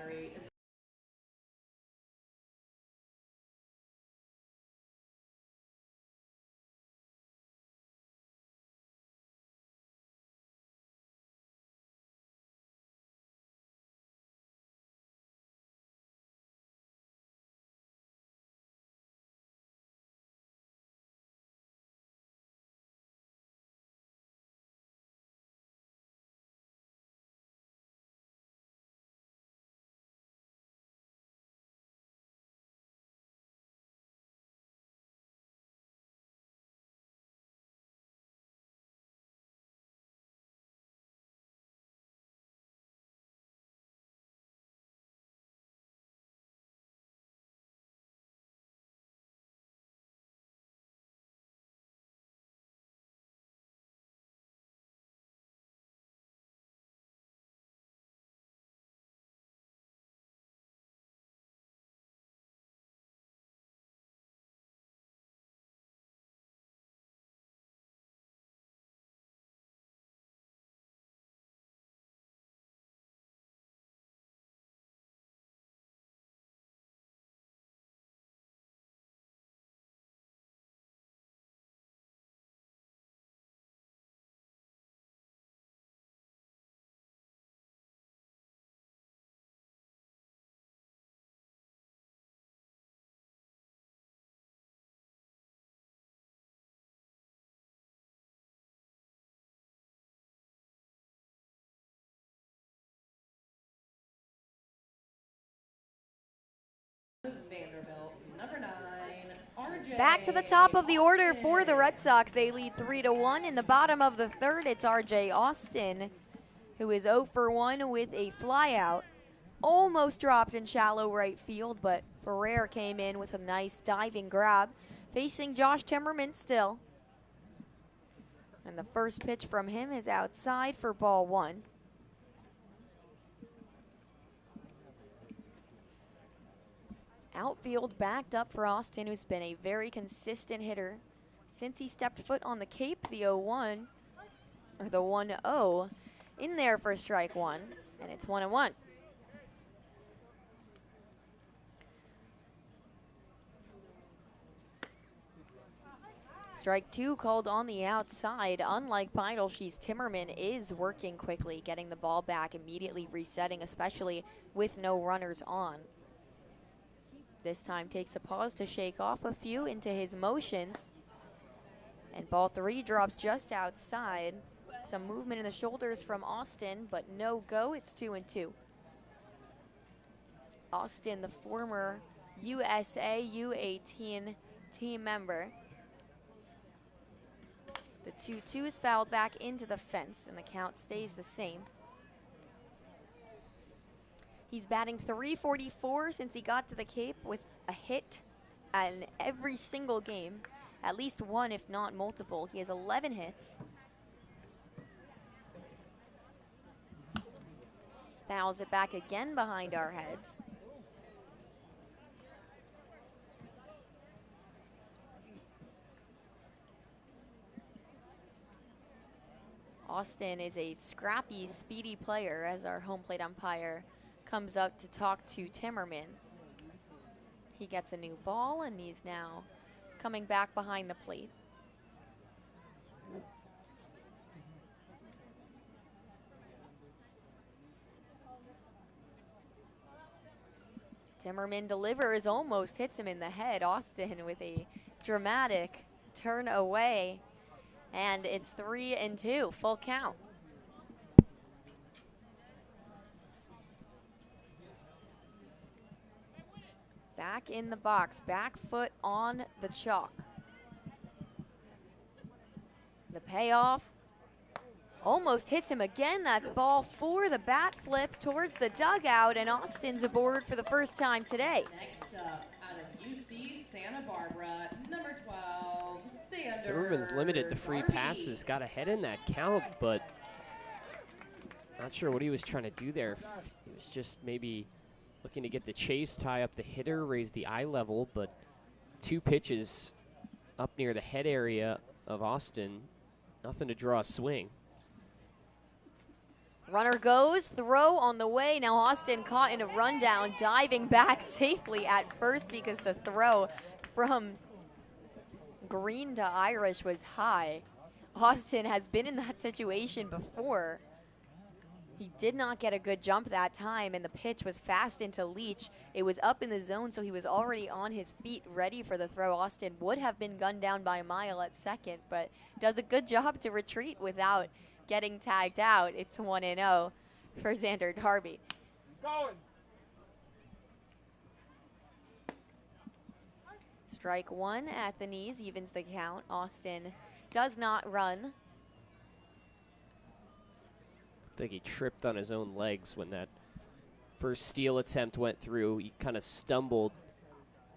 Vanderbilt, number 9, RJ. Back to the top of the order for the Red Sox. They lead 3-1. In the bottom of the third, it's RJ Austin, who is 0 for 1 with a flyout. Almost dropped in shallow right field, but Ferrer came in with a nice diving grab. Facing Josh Timmerman still. And the first pitch from him is outside for ball 1. Outfield backed up for Austin, who's been a very consistent hitter since he stepped foot on the Cape. The 0-1, or the 1-0, in there for strike 1, and it's 1-1. Strike 2 called on the outside. Unlike Beidelshe's, Timmerman is working quickly, getting the ball back, immediately resetting, especially with no runners on. This time takes a pause to shake off a few into his motions. And ball 3 drops just outside. Some movement in the shoulders from Austin, but no go. It's 2-2. Austin, the former USA U18 team member. The 2-2 is fouled back into the fence, and the count stays the same. He's batting .344 since he got to the Cape, with a hit in every single game. At least one, if not multiple. He has 11 hits. Fouls it back again behind our heads. Austin is a scrappy, speedy player, as our home plate umpire comes up to talk to Timmerman. He gets a new ball, and he's now coming back behind the plate. Timmerman delivers, almost hits him in the head. Austin with a dramatic turn away, and it's 3-2, full count. Back in the box, back foot on the chalk. The payoff almost hits him again. That's ball 4. The bat flip towards the dugout, and Austin's aboard for the first time today. Next up, out of UC Santa Barbara, number 12, Sanders. Timmerman's limited the free passes, got ahead in that count, but not sure what he was trying to do there. He was just maybe looking to get the chase, tie up the hitter, raise the eye level, but 2 pitches up near the head area of Austin, nothing to draw a swing. Runner goes, throw on the way. Now Austin caught in a rundown, diving back safely at first because the throw from Green to Irish was high. Austin has been in that situation before. He did not get a good jump that time, and the pitch was fast into Leach. It was up in the zone, so he was already on his feet, ready for the throw. Austin would have been gunned down by a mile at second, but does a good job to retreat without getting tagged out. It's 1-0 for Xander Darby. Going. Strike 1 at the knees evens the count. Austin does not run. I think he tripped on his own legs when that first steal attempt went through. He kind of stumbled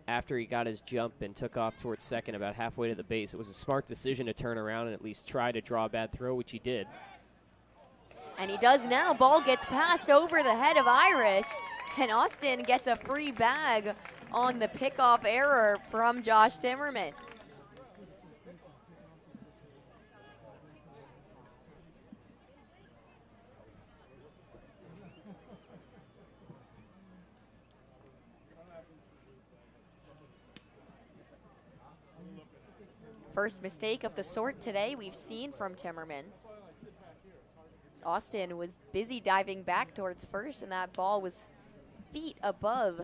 after he got his jump and took off towards second about halfway to the base. It was a smart decision to turn around and at least try to draw a bad throw, which he did. And he does now. Ball gets passed over the head of Irish, and Austin gets a free bag on the pickoff error from Josh Timmerman. First mistake of the sort today we've seen from Timmerman. Austin was busy diving back towards first, and that ball was feet above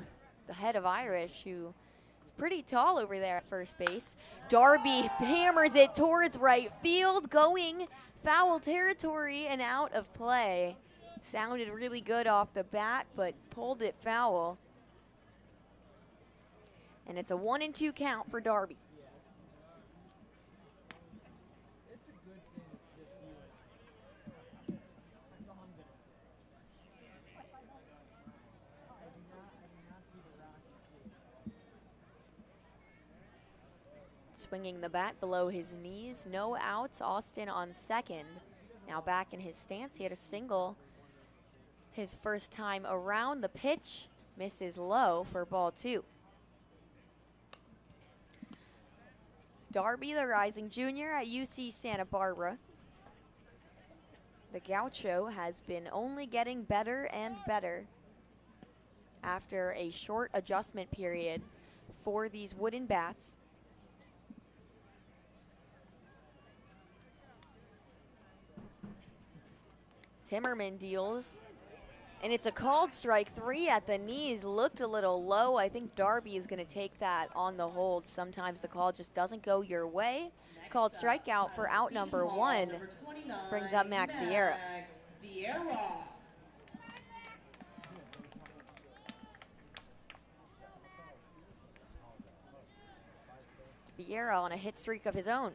the head of Irish, who is pretty tall over there at first base. Darby hammers it towards right field, going foul territory and out of play. Sounded really good off the bat, but pulled it foul. And it's a 1-2 count for Darby. Swinging the bat below his knees, no outs. Austin on second. Now back in his stance, he had a single his first time around. The pitch misses low for ball 2. Darby, the rising junior at UC Santa Barbara. The Gaucho has been only getting better and better after a short adjustment period for these wooden bats. Timmerman deals, and it's a called strike 3 at the knees. Looked a little low. I think Darby is going to take that on the hold. Sometimes the call just doesn't go your way. Called strikeout for out number 1. Brings up Max Vieira. Vieira on a hit streak of his own.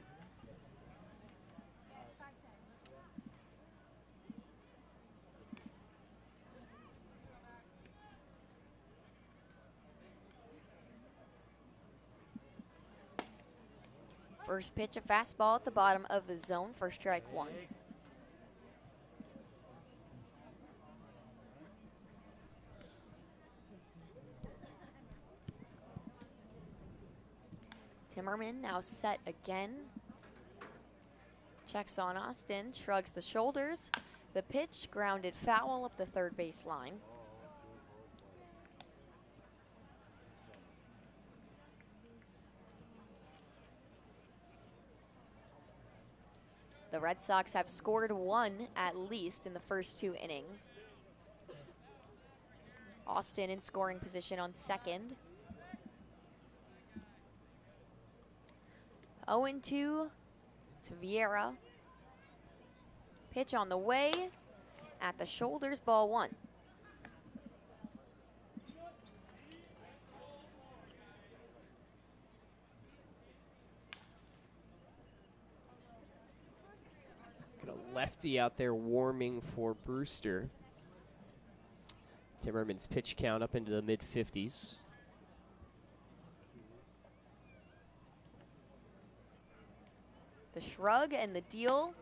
First pitch, a fastball at the bottom of the zone for strike 1. Timmerman now set again. Checks on Austin, shrugs the shoulders. The pitch grounded foul up the third base line. The Red Sox have scored 1 at least in the first 2 innings. Austin in scoring position on second. 0-2 to Vieira. Pitch on the way, at the shoulders, ball 1. Got a lefty out there warming for Brewster. Timmerman's pitch count up into the mid-50s. The shrug and the deal.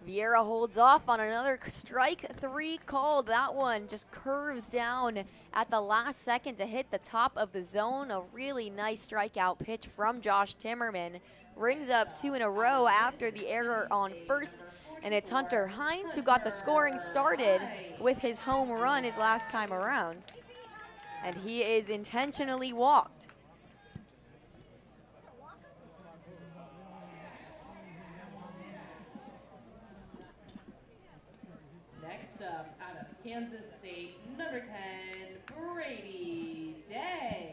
Vieira holds off on another strike 3 called. That one just curves down at the last second to hit the top of the zone. A really nice strikeout pitch from Josh Timmerman. Rings up 2 in a row after the error on first. And it's Hunter Hines who got the scoring started with his home run his last time around. And he is intentionally walked. Next up, out of Kansas State, number 10, Brady Day.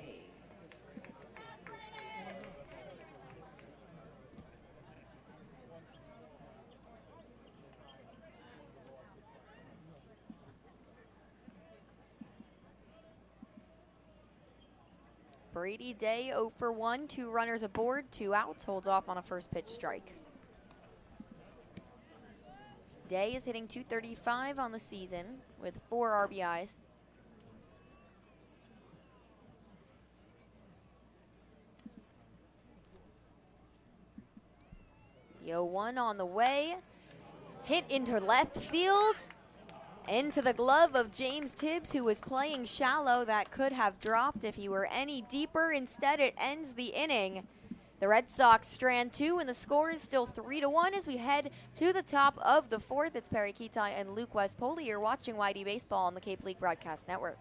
Brady Day 0 for 1, 2 runners aboard, 2 outs, holds off on a first pitch strike. Day is hitting .235 on the season with 4 RBIs. The 0-1 on the way, hit into left field, into the glove of James Tibbs, who was playing shallow. That could have dropped if he were any deeper. Instead, it ends the inning. The Red Sox strand 2, and the score is still 3-1 as we head to the top of the 4th. It's Perri, Kitei, and Luke West Poley. You're watching YD Baseball on the Cape League Broadcast Network.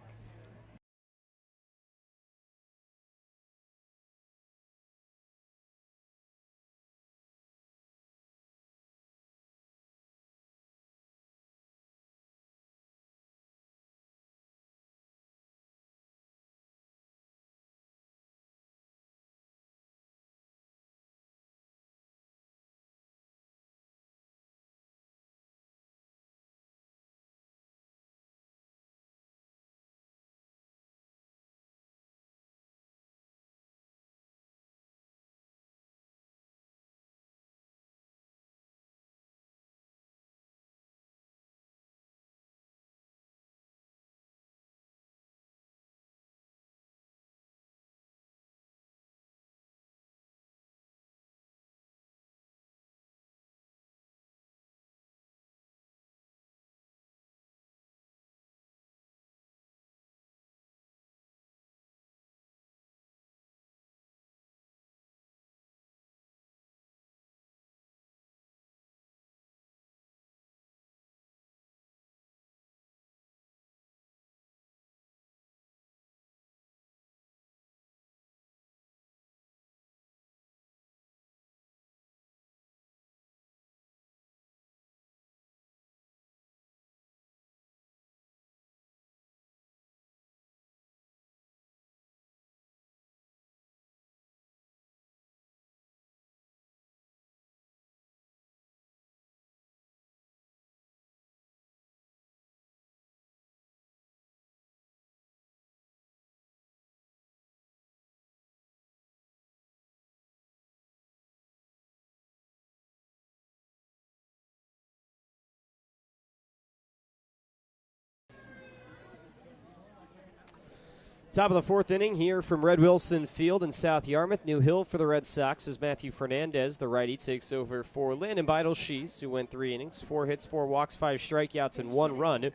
Top of the fourth inning here from Red Wilson Field in South Yarmouth. New Hill for the Red Sox as Matthew Fernandez, the righty, takes over for Landon Beidelshees, who went 3 innings, 4 hits, 4 walks, 5 strikeouts, and 1 run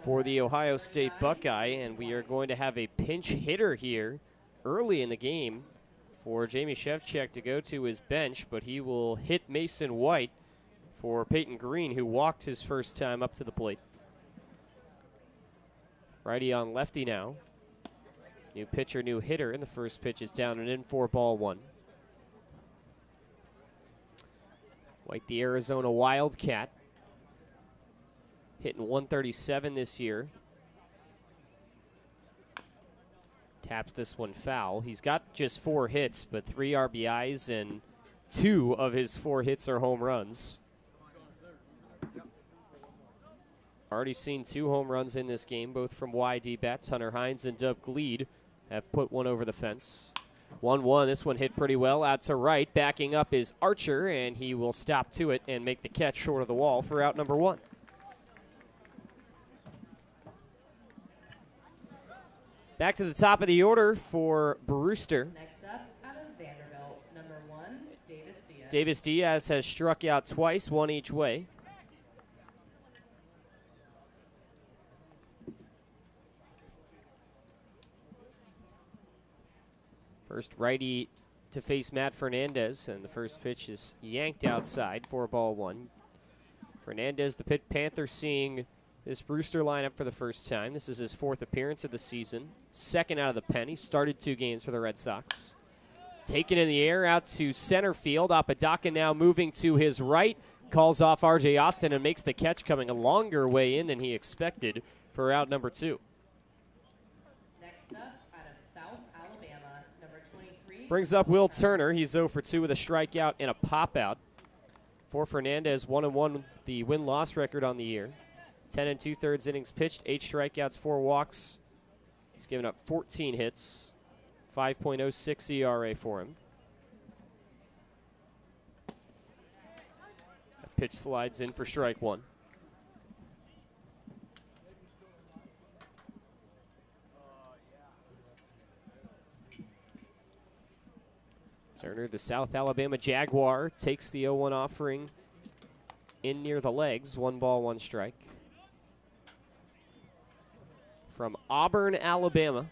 for the Ohio State Buckeye. And we are going to have a pinch hitter here early in the game for Jamie Shevchuk to go to his bench, but he will hit Mason White for Peyton Green, who walked his first time up to the plate. Righty on lefty now. New pitcher, new hitter, and the first pitch is down and in for ball 1. White, the Arizona Wildcat, hitting 137 this year. Taps this one foul. He's got just 4 hits, but 3 RBIs, and 2 of his 4 hits are home runs. Already seen 2 home runs in this game, both from YD bats. Hunter Hines and Dub Gleed have put one over the fence. 1-1, this one hit pretty well out to right. Backing up is Archer, and he will stop to it and make the catch short of the wall for out number 1. Back to the top of the order for Brewster. Next up, out of Vanderbilt, number 1, Davis Diaz. Davis Diaz has struck out twice, 1 each way. First righty to face Matt Fernandez, and the first pitch is yanked outside for ball 1. Fernandez, the Pitt Panther, seeing this Brewster lineup for the first time. This is his 4th appearance of the season, 2nd out of the pen. He started 2 games for the Red Sox. Taken in the air out to center field. Apodaca now moving to his right. Calls off R.J. Austin and makes the catch, coming a longer way in than he expected for out number 2. Next up, out of South Alabama, number 23. Brings up Will Turner. He's 0 for 2 with a strikeout and a pop-out. For Fernandez, 1-1 the win-loss record on the year. 10 2/3 innings pitched, 8 strikeouts, 4 walks. He's given up 14 hits, 5.06 ERA for him. That pitch slides in for strike 1. Turner, the South Alabama Jaguar, takes the 0-1 offering in near the legs. 1 ball, 1 strike. From Auburn, Alabama.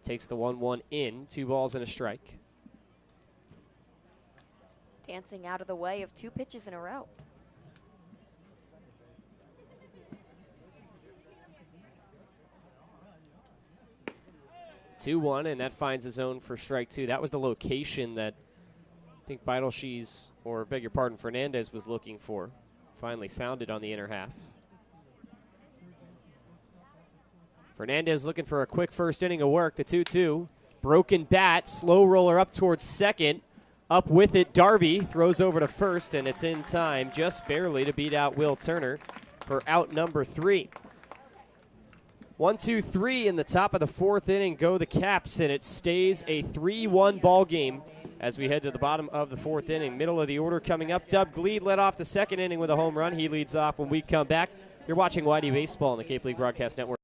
Takes the 1-1 in, 2 balls and a strike. Dancing out of the way of 2 pitches in a row. Two-one, and that finds the zone for strike 2. That was the location that I think Beidelshees, or beg your pardon, Fernandez was looking for. Finally found it on the inner half. Fernandez looking for a quick first inning of work. The 2-2. Broken bat, slow roller up towards second. Up with it, Darby throws over to first, and it's in time just barely to beat out Will Turner for out number 3. 1-2-3 in the top of the 4th inning go the Caps, and it stays a 3-1 ball game as we head to the bottom of the 4th inning. Middle of the order coming up. Dub Gleed led off the 2nd inning with a home run. He leads off when we come back. You're watching YD Baseball on the Cape League Broadcast Network.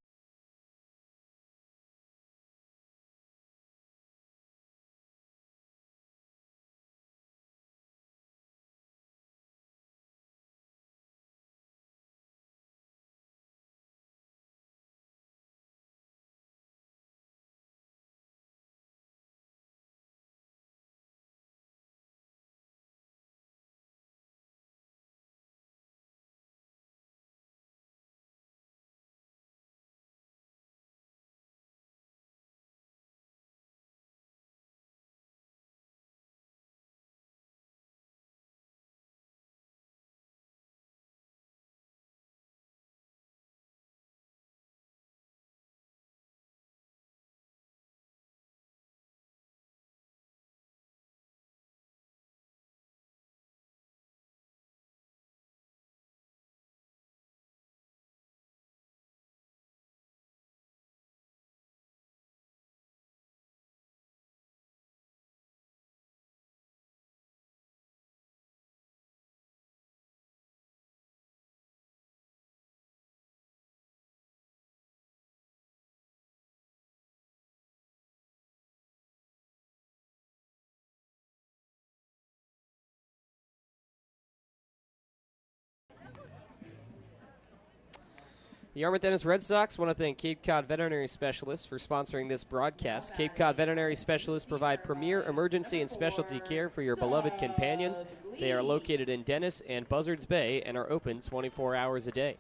The Yarmouth Dennis Red Sox want to thank Cape Cod Veterinary Specialists for sponsoring this broadcast. Cape Cod Veterinary Specialists provide premier emergency and specialty care for your beloved companions. They are located in Dennis and Buzzards Bay and are open 24 hours a day.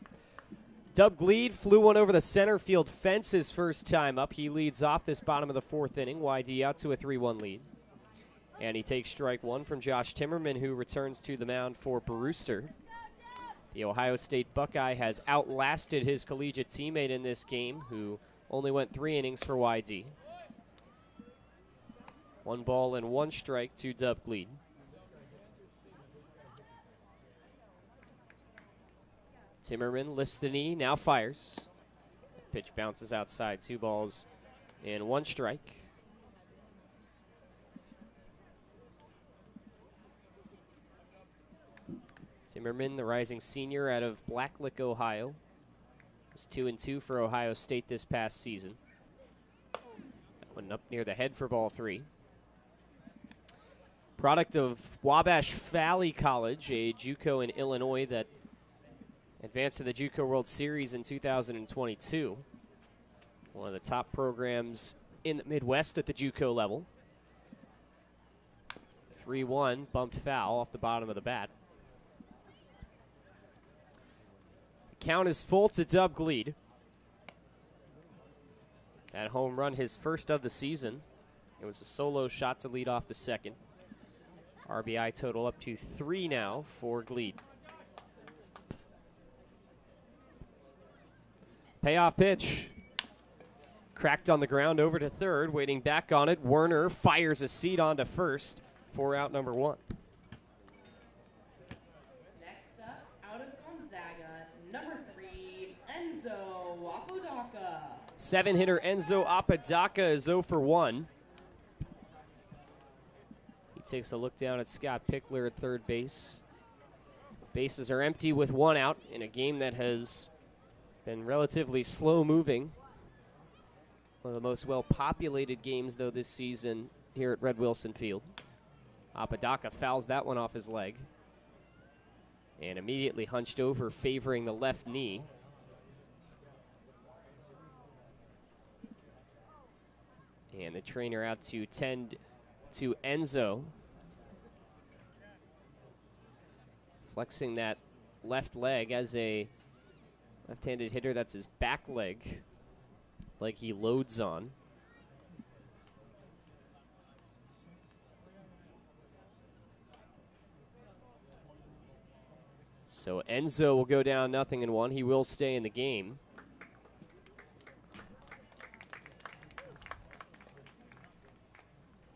Dub Gleed flew one over the center field fence his first time up. He leads off this bottom of the fourth inning. YD out to a 3-1 lead. And he takes strike one from Josh Timmerman, who returns to the mound for Brewster. The Ohio State Buckeye has outlasted his collegiate teammate in this game, who only went 3 innings for YD. 1 ball and 1 strike to Dub Gleed. Timmerman lifts the knee, now fires. Pitch bounces outside, 2 balls and 1 strike. Timmerman, the rising senior out of Blacklick, Ohio, was 2-2 for Ohio State this past season. That one up near the head for ball 3. Product of Wabash Valley College, a JUCO in Illinois that advanced to the JUCO World Series in 2022. One of the top programs in the Midwest at the JUCO level. 3-1, bumped foul off the bottom of the bat. Count is full to Dub Gleed. That home run, his first of the season. It was a solo shot to lead off the second. RBI total up to 3 now for Gleed. Payoff pitch. Cracked on the ground over to third, waiting back on it. Werner fires a seed onto first for out number 1. 7-hitter Enzo Apodaca is 0 for 1. He takes a look down at Scott Pickler at third base. Bases are empty with 1 out in a game that has been relatively slow moving. One of the most well-populated games, though, this season here at Red Wilson Field. Apodaca fouls that one off his leg and immediately hunched over, favoring the left knee. And the trainer out to tend to Enzo. Flexing that left leg as a left-handed hitter. That's his back leg he loads on. So Enzo will go down 0-1. He will stay in the game.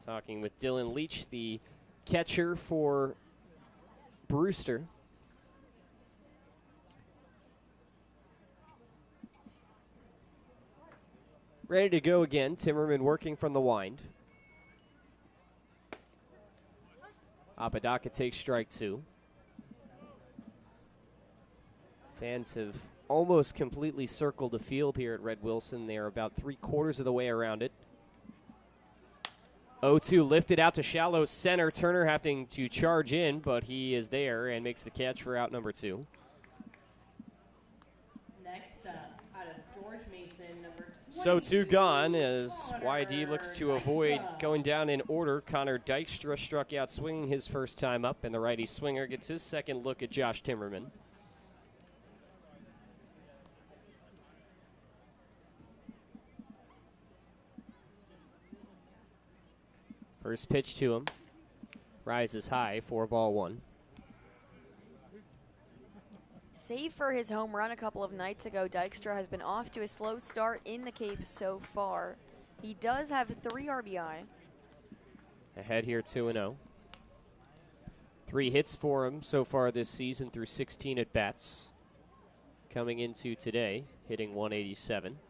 Talking with Dylan Leach, the catcher for Brewster. Ready to go again. Timmerman working from the wind. Apodaca takes strike 2. Fans have almost completely circled the field here at Red Wilson. They are about 3/4 of the way around it. 0-2 lifted out to shallow center. Turner having to charge in, but he is there and makes the catch for out number 2. Next up, out of George Mason, number 20. So 2 gone as YD looks to avoid going down in order. Connor Dykstra struck out swinging his first time up, and the righty swinger gets his second look at Josh Timmerman. First pitch to him. Rises high, 4-1. Save for his home run a couple of nights ago, Dykstra has been off to a slow start in the Cape so far. He does have 3 RBI. Ahead here 2-0. 3 hits for him so far this season through 16 at-bats. Coming into today, hitting 187.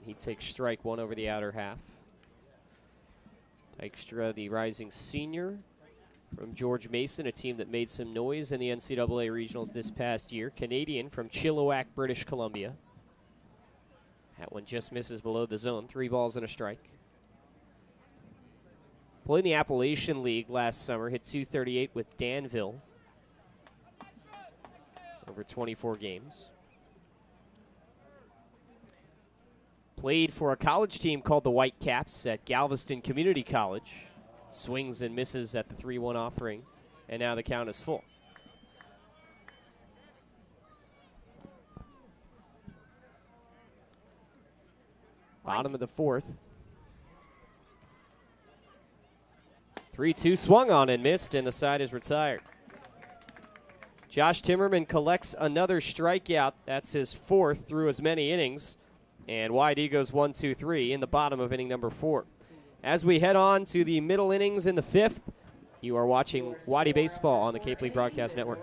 He takes strike 1 over the outer half. Dykstra, the rising senior from George Mason, a team that made some noise in the NCAA regionals this past year. Canadian from Chilliwack, British Columbia. That one just misses below the zone. 3 balls and a strike. Played in the Appalachian League last summer, hit .238 with Danville over 24 games. Played for a college team called the Whitecaps at Galveston Community College. Swings and misses at the 3-1 offering, and now the count is full. Bottom of the fourth. 3-2 swung on and missed, and the side is retired. Josh Timmerman collects another strikeout. That's his fourth through as many innings. And YD goes 1-2-3 in the bottom of inning number 4. As we head on to the middle innings in the 5th, you are watching YD Baseball on the Cape League Broadcast Network.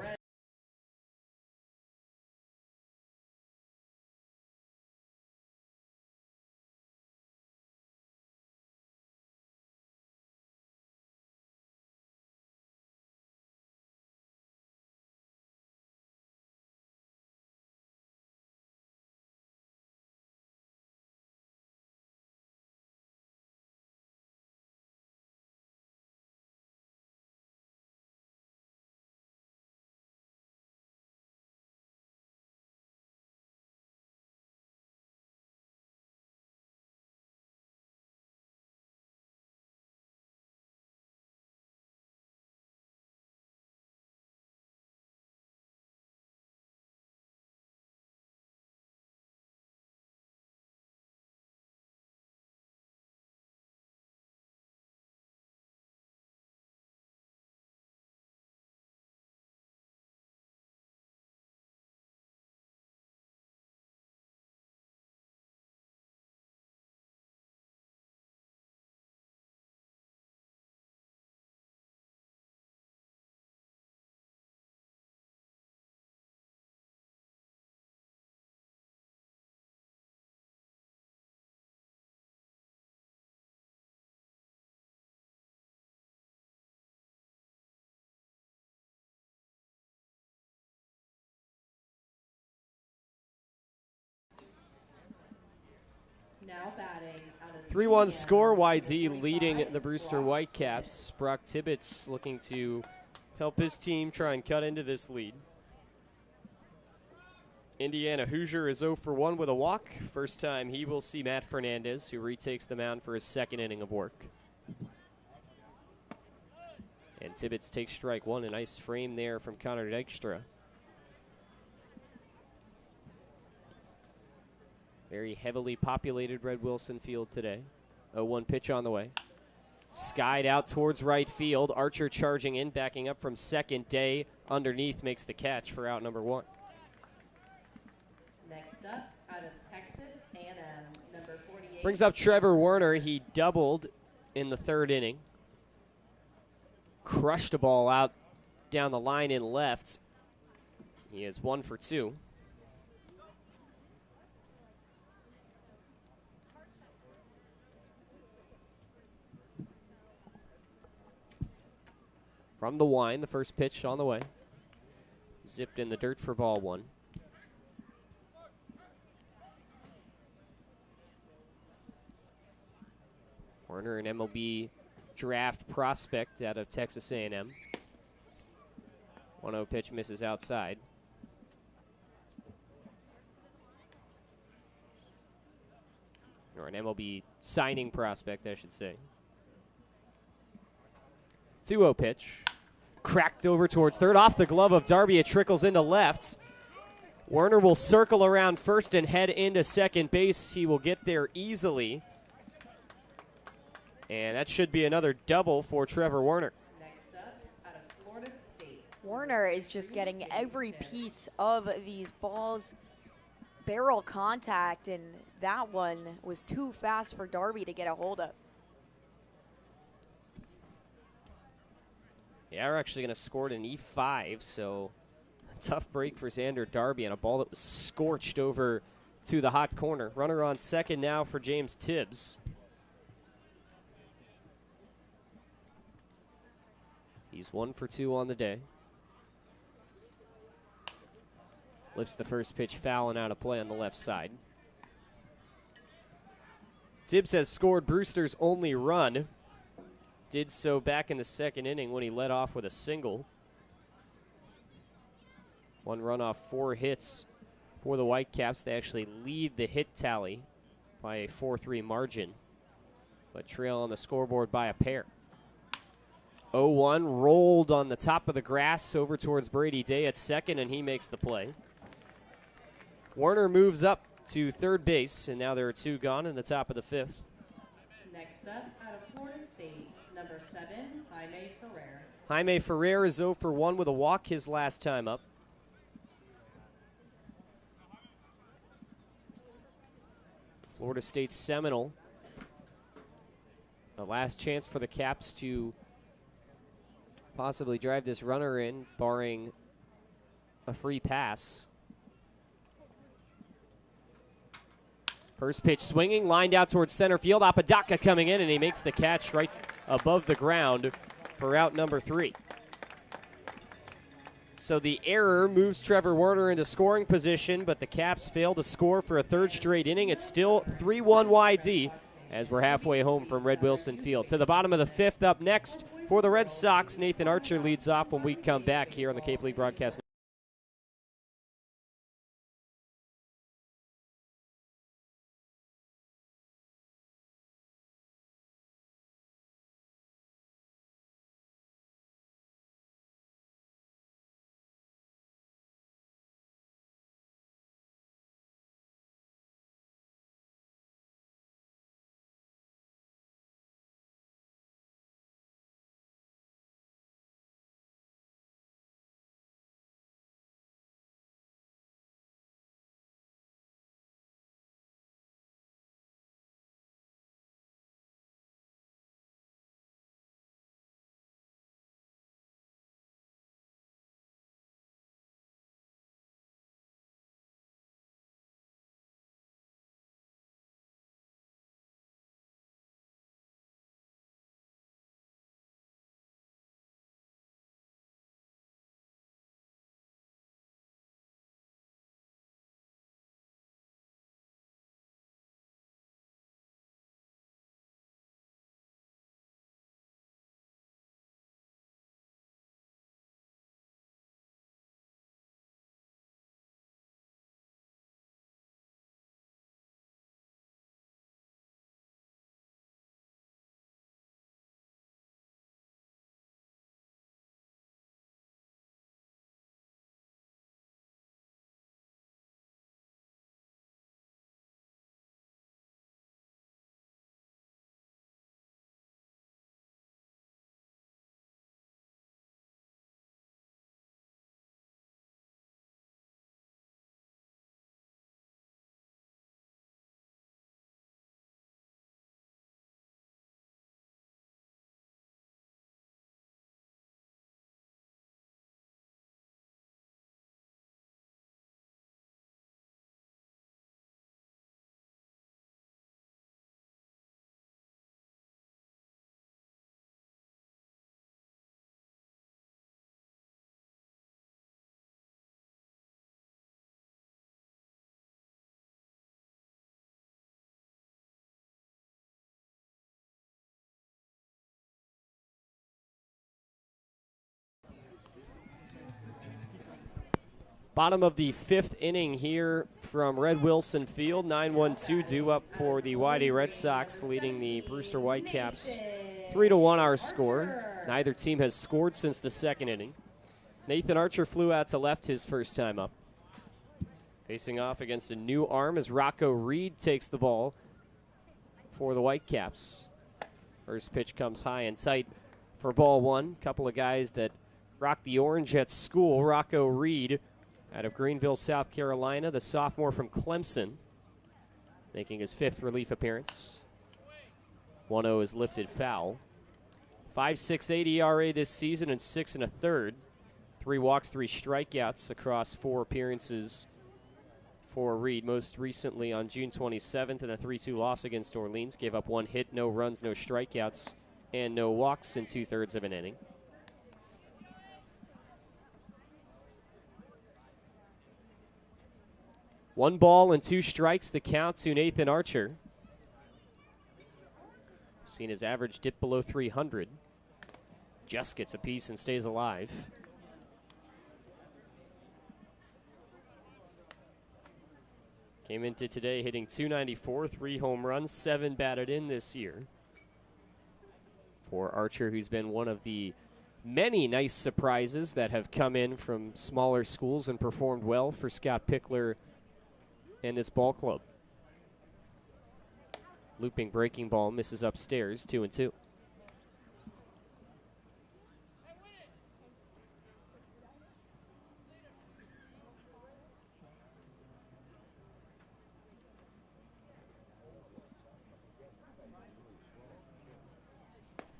Now batting out of 3-1 score, YD leading the Brewster Whitecaps. Brock Tibbetts looking to help his team try and cut into this lead. Indiana Hoosier is 0 for 1 with a walk. First time he will see Matt Fernandez, who retakes the mound for his second inning of work. And Tibbetts takes strike one. A nice frame there from Connor Dykstra. Very heavily populated Red Wilson Field today. 0-1 pitch on the way. Skied out towards right field. Archer charging in, backing up from second. Day underneath makes the catch for out number 1. Next up, out of Texas A&M, number 48. Brings up Trevor Werner. He doubled in the 3rd inning. Crushed a ball out down the line in left. He is 1 for 2. From the wine, the first pitch on the way. Zipped in the dirt for ball 1. Werner, an MLB draft prospect out of Texas A&M. 1-0 pitch misses outside. Or an MLB signing prospect, I should say. 2-0 pitch. Cracked over towards third. Off the glove of Darby, it trickles into left. Werner will circle around first and head into second base. He will get there easily. And that should be another double for Trevor Werner. Next up, out of Florida State. Werner is just getting every piece of these balls. Barrel contact, and that one was too fast for Darby to get a hold of. Yeah, we're actually going to score it an E5, so a tough break for Xander Darby on a ball that was scorched over to the hot corner. Runner on second now for James Tibbs. He's 1 for 2 on the day. Lifts the first pitch foul and out of play on the left side. Tibbs has scored Brewster's only run. did so back in the second inning when he led off with a single. 1 run off 4 hits for the Whitecaps. They actually lead the hit tally by a 4-3 margin, but trail on the scoreboard by a pair. 0-1 rolled on the top of the grass over towards Brady Day at second, and he makes the play. Warner moves up to third base, and now there are 2 gone in the top of the 5th. Next up, out of Florida State, number 7, Jaime Ferrer. Jaime Ferrer is 0 for 1 with a walk his last time up. Florida State Seminole. The last chance for the Caps to possibly drive this runner in, barring a free pass. First pitch swinging, lined out towards center field. Apodaca coming in, and he makes the catch right above the ground for out number 3. So the error moves Trevor Warner into scoring position, but the Caps fail to score for a 3rd straight inning. It's still 3-1 YD as we're halfway home from Red Wilson Field. To the bottom of the 5th, up next for the Red Sox, Nathan Archer leads off when we come back here on the Cape League Broadcast. Bottom of the 5th inning here from Red Wilson Field. 9-1-2 due up for the YD Red Sox, leading the Brewster Whitecaps 3-1 our score. Neither team has scored since the 2nd inning. Nathan Archer flew out to left his first time up. Facing off against a new arm as Rocco Reed takes the ball for the Whitecaps. First pitch comes high and tight for ball 1. Couple of guys that rock the orange at school. Rocco Reed out of Greenville, South Carolina, the sophomore from Clemson, making his 5th relief appearance. 1-0 is lifted foul. 5.68 ERA this season and 6 1/3. 3 walks, 3 strikeouts across 4 appearances for Reed. Most recently on June 27th in a 3-2 loss against Orleans. Gave up 1 hit, no runs, no strikeouts, and no walks in 2/3 of an inning. $1 and 2 strikes, the count to Nathan Archer. Seen his average dip below 300. Just gets a piece and stays alive. Came into today hitting .294, 3 home runs, 7 batted in this year. For Archer, who's been one of the many nice surprises that have come in from smaller schools and performed well for Scott Pickler and this ball club. Looping breaking ball misses upstairs, 2-2.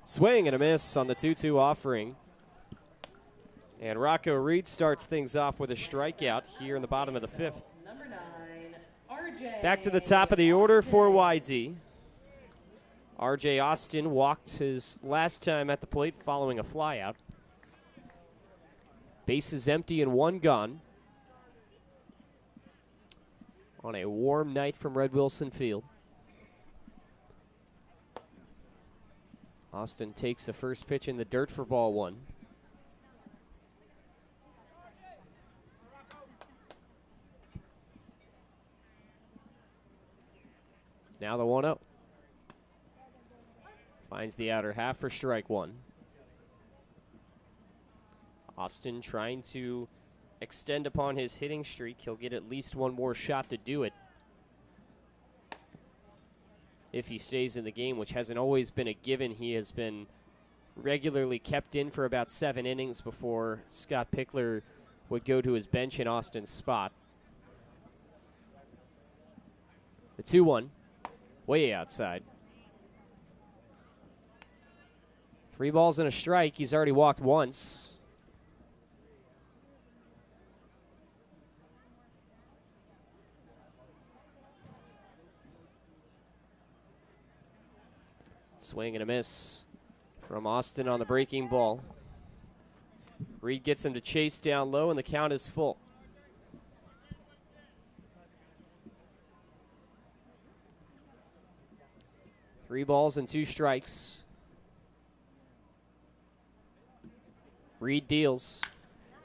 Swing and a miss on the 2-2 offering. And Rocco Reed starts things off with a strikeout here in the bottom of the 5th. Number 9, RJ. Back to the top of the order for YD. RJ Austin walked his last time at the plate following a flyout. Bases empty and 1 gone. On a warm night from Red Wilson Field. Austin takes the first pitch in the dirt for ball 1. Now the 1-0. Finds the outer half for strike 1. Austin trying to extend upon his hitting streak. He'll get at least one more shot to do it if he stays in the game, which hasn't always been a given. He has been regularly kept in for about 7 innings before Scott Pickler would go to his bench in Austin's spot. The 2-1, way outside. 3 balls and a strike. He's already walked once. Swing and a miss from Austin on the breaking ball. Reed gets him to chase down low, and the count is full. Three balls and 2 strikes. Reed deals.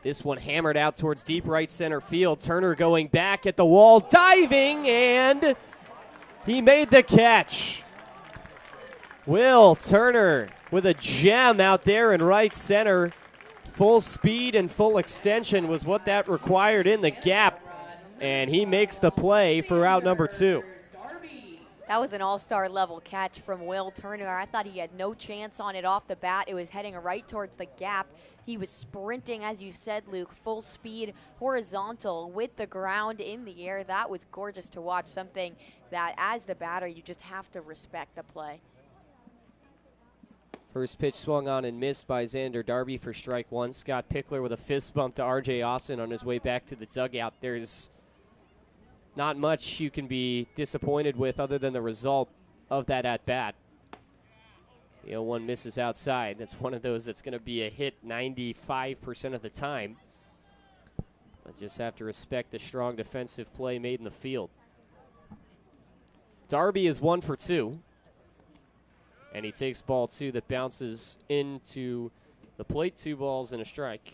This one hammered out towards deep right center field. Turner going back at the wall, diving, and he made the catch. Will Turner with a gem out there in right center. Full speed and full extension was what that required in the gap, and he makes the play for out number 2. That was an all-star level catch from Will Turner. I thought he had no chance on it off the bat. It was heading right towards the gap. He was sprinting, as you said, Luke, full speed, horizontal, with the ground in the air. That was gorgeous to watch, something that as the batter you just have to respect the play. First pitch swung on and missed by Xander Darby for strike 1. Scott Pickler with a fist bump to R.J. Austin on his way back to the dugout. There's not much you can be disappointed with other than the result of that at-bat. The 0-1 misses outside. That's one of those that's going to be a hit 95% of the time. But just have to respect the strong defensive play made in the field. Darby is 1 for 2. And he takes ball 2 that bounces into the plate. 2 balls and a strike.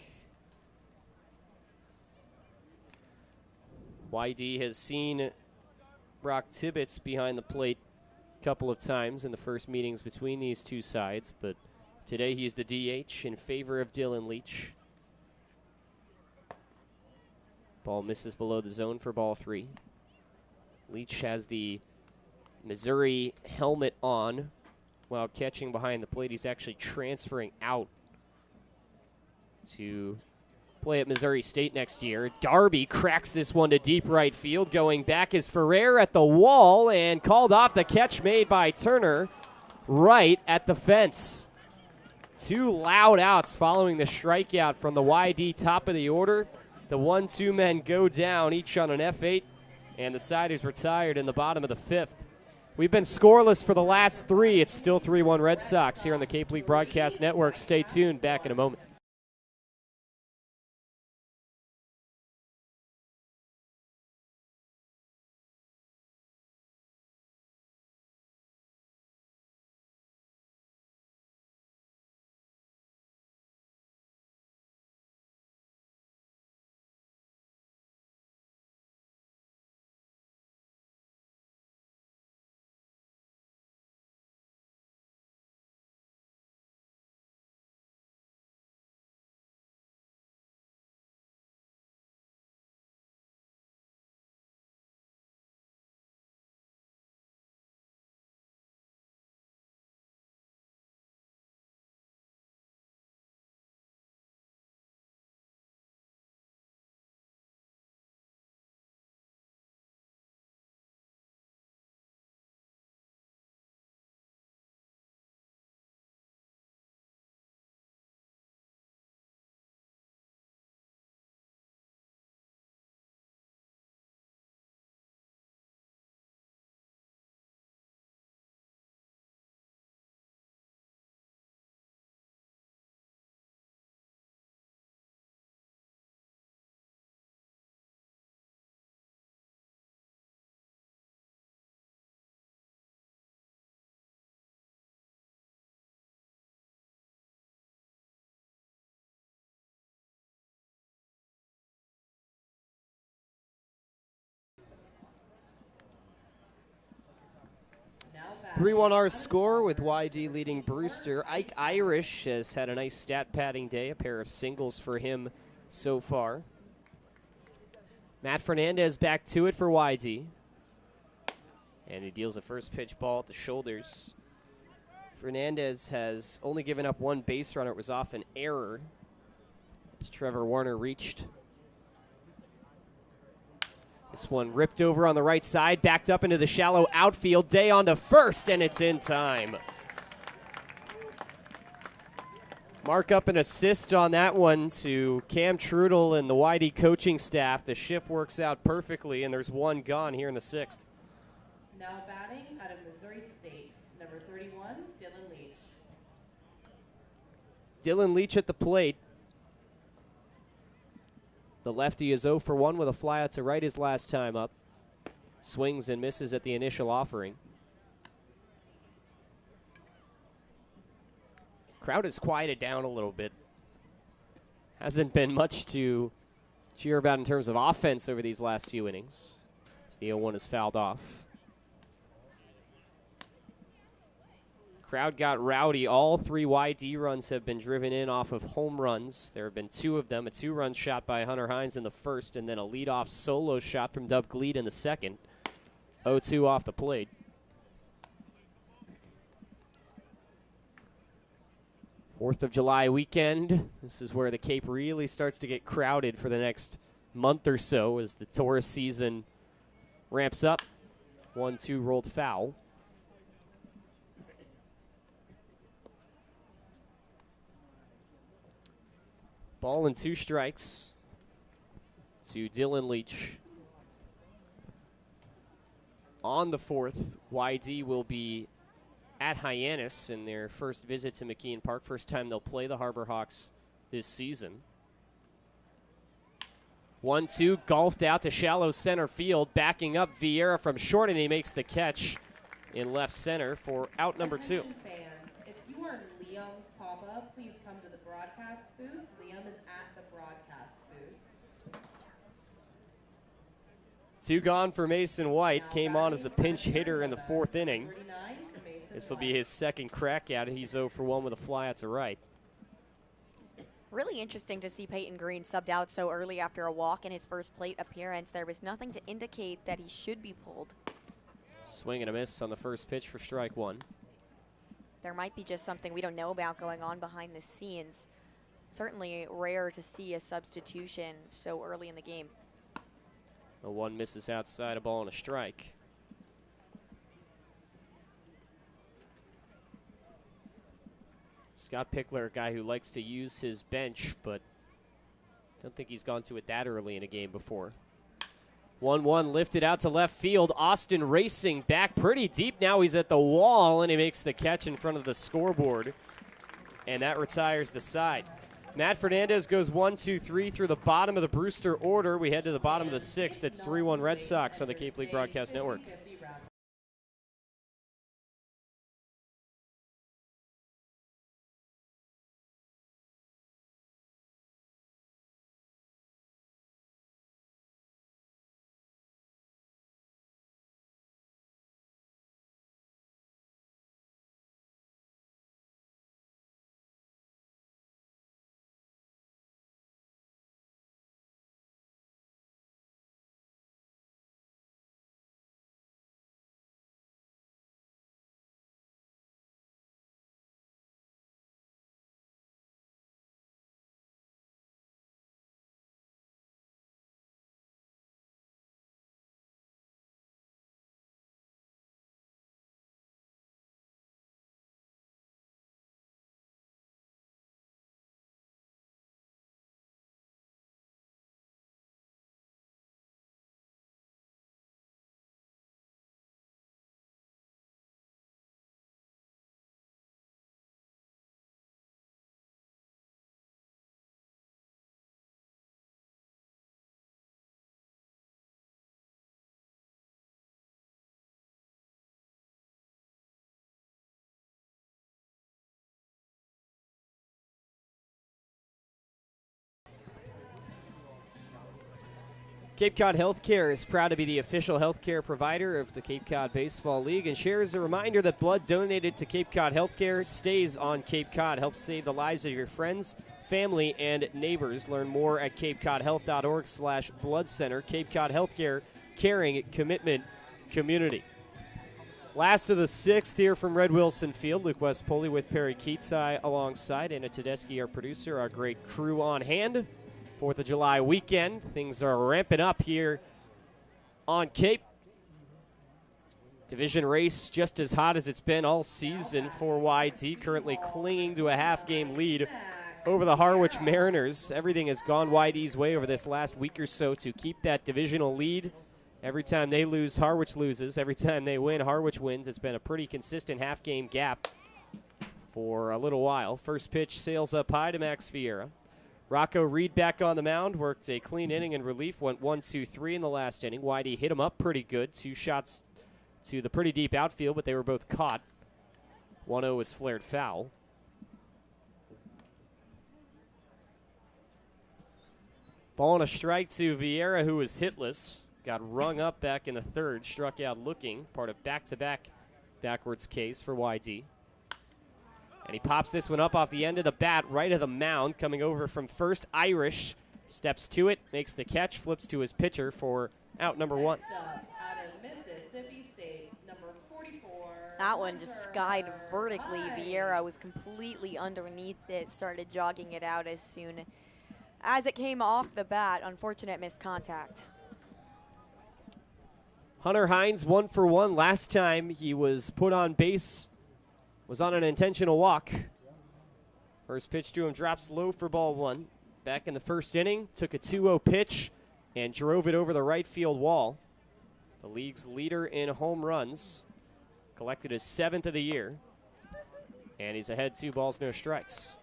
YD has seen Brock Tibbetts behind the plate a couple of times in the first meetings between these two sides, but today he is the DH in favor of Dylan Leach. Ball misses below the zone for ball 3. Leach has the Missouri helmet on while catching behind the plate. He's actually transferring out to play at Missouri State next year. Darby cracks this one to deep right field. Going back is Ferrer at the wall and called off. The catch made by Turner right at the fence. 2 loud outs following the strikeout from the YD top of the order. The 1-2 men go down, each on an F8, and the side is retired in the bottom of the 5th. We've been scoreless for the last 3. It's still 3-1 Red Sox here on the Cape League Broadcast Network. Stay tuned. Back in a moment. 3-1 our score with YD leading Brewster. Ike Irish has had a nice stat padding day, a pair of singles for him so far. Matt Fernandez back to it for YD. And he deals a first pitch ball at the shoulders. Fernandez has only given up one base runner. It was off an error as Trevor Warner reached. This one ripped over on the right side, backed up into the shallow outfield. Day on to first, and it's in time. Mark up an assist on that one to Cam Trudel and the YD coaching staff. The shift works out perfectly, and there's one gone here in the sixth. Now batting out of Missouri State, number 31, Dylan Leach. Dylan Leach at the plate. The lefty is 0 for 1 with a fly out to right his last time up. Swings and misses at the initial offering. Crowd has quieted down a little bit. Hasn't been much to cheer about in terms of offense over these last few innings, as the 0-1 is fouled off. Crowd got rowdy. All 3 YD runs have been driven in off of home runs. There have been 2 of them, a 2-run shot by Hunter Hines in the first, and then a leadoff solo shot from Dub Gleed in the second. 0-2 off the plate. Fourth of July weekend. This is where the Cape really starts to get crowded for the next month or so as the tourist season ramps up. 1-2 rolled foul. Ball and 2 strikes to Dylan Leach. On the fourth, YD will be at Hyannis in their first visit to McKeon Park. First time they'll play the Harbor Hawks this season. 1-2, golfed out to shallow center field. Backing up Vieira from short, and he makes the catch in left center for out number 2. Fans, if you are in Liam's pop-up, please come to the broadcast booth. Liam is at the broadcast booth. 2 gone for Mason White. Came on as a pinch hitter in the 4th inning. This will be his second crack at it. He's 0 for 1 with a fly out to right. Really interesting to see Peyton Green subbed out so early after a walk in his first plate appearance. There was nothing to indicate that he should be pulled. Swing and a miss on the first pitch for strike 1. There might be just something we don't know about going on behind the scenes. Certainly rare to see a substitution so early in the game. The 1 misses outside, a ball and a strike. Scott Pickler, a guy who likes to use his bench, but don't think he's gone to it that early in a game before. 1-1 lifted out to left field. Austin racing back pretty deep. Now he's at the wall, and he makes the catch in front of the scoreboard. And that retires the side. Matt Fernandez goes 1-2-3 through the bottom of the Brewster order. We head to the bottom of the 6th. It's 3-1 Red Sox on the Cape League Broadcast Network. Cape Cod Healthcare is proud to be the official healthcare provider of the Cape Cod Baseball League and shares a reminder that blood donated to Cape Cod Healthcare stays on Cape Cod. Help save the lives of your friends, family, and neighbors. Learn more at capecodhealth.org/blood center. Cape Cod Healthcare, caring, commitment, community. Last of the sixth here from Red Wilson Field. Luke West Poley with Perri Kitei alongside Anna Tedeschi, our producer, our great crew on hand. 4th of July weekend. Things are ramping up here on Cape. Division race just as hot as it's been all season for YT, currently clinging to a half-game lead over the Harwich Mariners. Everything has gone YD's way over this last week or so to keep that divisional lead. Every time they lose, Harwich loses. Every time they win, Harwich wins. It's been a pretty consistent half-game gap for a little while. First pitch sails up high to Max Vieira. Rocco Reed back on the mound, worked a clean inning in relief, went 1-2-3 in the last inning. Whitey hit him up pretty good. 2 shots to the pretty deep outfield, but they were both caught. 1-0 was flared foul. Ball and a strike to Vieira, who was hitless. Got rung up back in the third, struck out looking, part of back-to-back backwards case for YD. And he pops this one up off the end of the bat, right of the mound, coming over from first. Irish steps to it, makes the catch, flips to his pitcher for out number 1. That one just skied vertically. Vieira was completely underneath it, started jogging it out as soon as it came off the bat. Unfortunate missed contact. Hunter Hines 1 for 1. Last time he was put on base was on an intentional walk. First pitch to him drops low for ball 1. Back in the first inning, took a 2-0 pitch and drove it over the right field wall. The league's leader in home runs. Collected his 7th of the year. And he's ahead 2 balls, no strikes.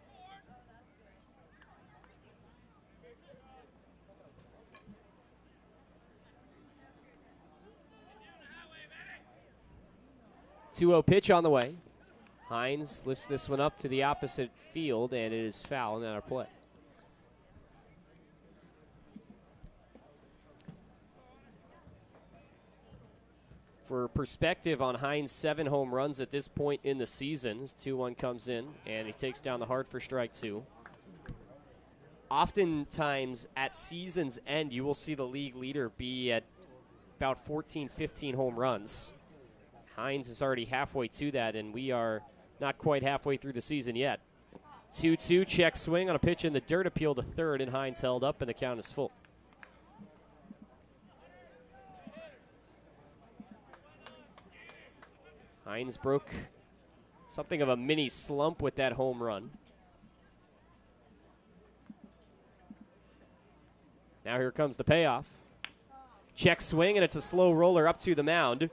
Two-0 pitch on the way. Hines lifts this one up to the opposite field, and it is foul and out of play. For perspective on Hines' 7 home runs at this point in the season, his 2-1 comes in, and he takes down the hard for strike 2. Oftentimes, at season's end, you will see the league leader be at about 14, 15 home runs. Hines is already halfway to that, and we are not quite halfway through the season yet. 2-2, check swing on a pitch in the dirt, appeal to third, and Hines held up, and the count is full. Hines broke something of a mini slump with that home run. Now here comes the payoff. Check swing, and it's a slow roller up to the mound.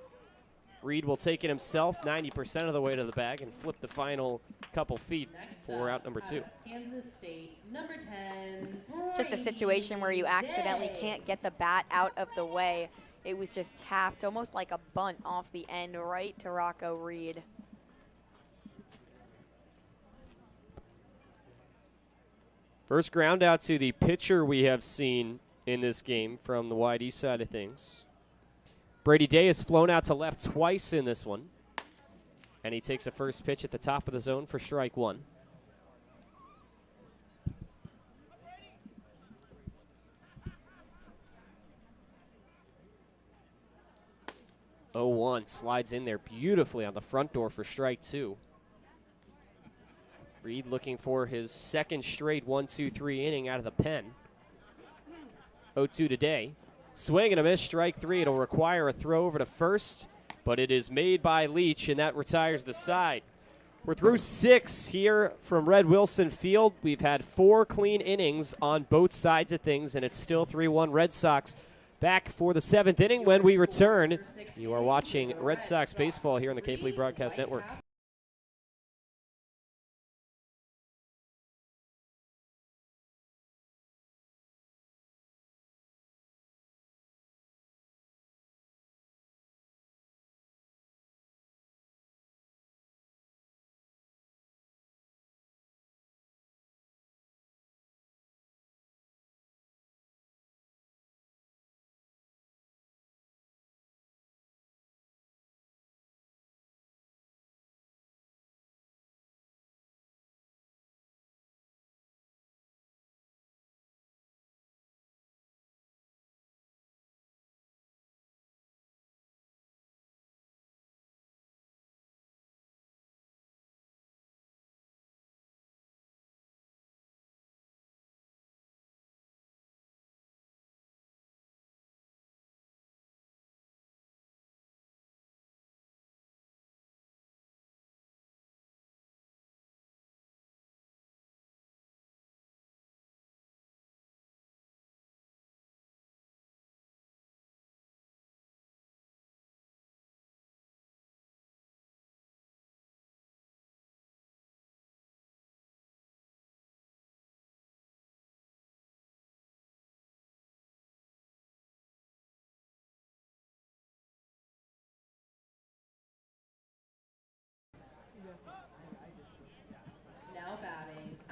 Reed will take it himself 90% of the way to the bag and flip the final couple feet for out number 2. Kansas State, number 10. Just a situation where you accidentally can't get the bat out of the way. It was just tapped, almost like a bunt off the end, right to Rocco Reed. First ground out to the pitcher we have seen in this game from the wide east side of things. Brady Day has flown out to left twice in this one. And he takes a first pitch at the top of the zone for strike 1. Oh, 1 slides in there beautifully on the front door for strike 2. Reed looking for his second straight 1-2-3 inning out of the pen. 0-2 today. Swing and a miss, strike 3. It'll require a throw over to first, but it is made by Leach, and that retires the side. We're through 6 here from Red Wilson Field. We've had 4 clean innings on both sides of things, and it's still 3-1 Red Sox. Back for the 7th inning when we return. You are watching Red Sox baseball here on the Cape League Broadcast Network.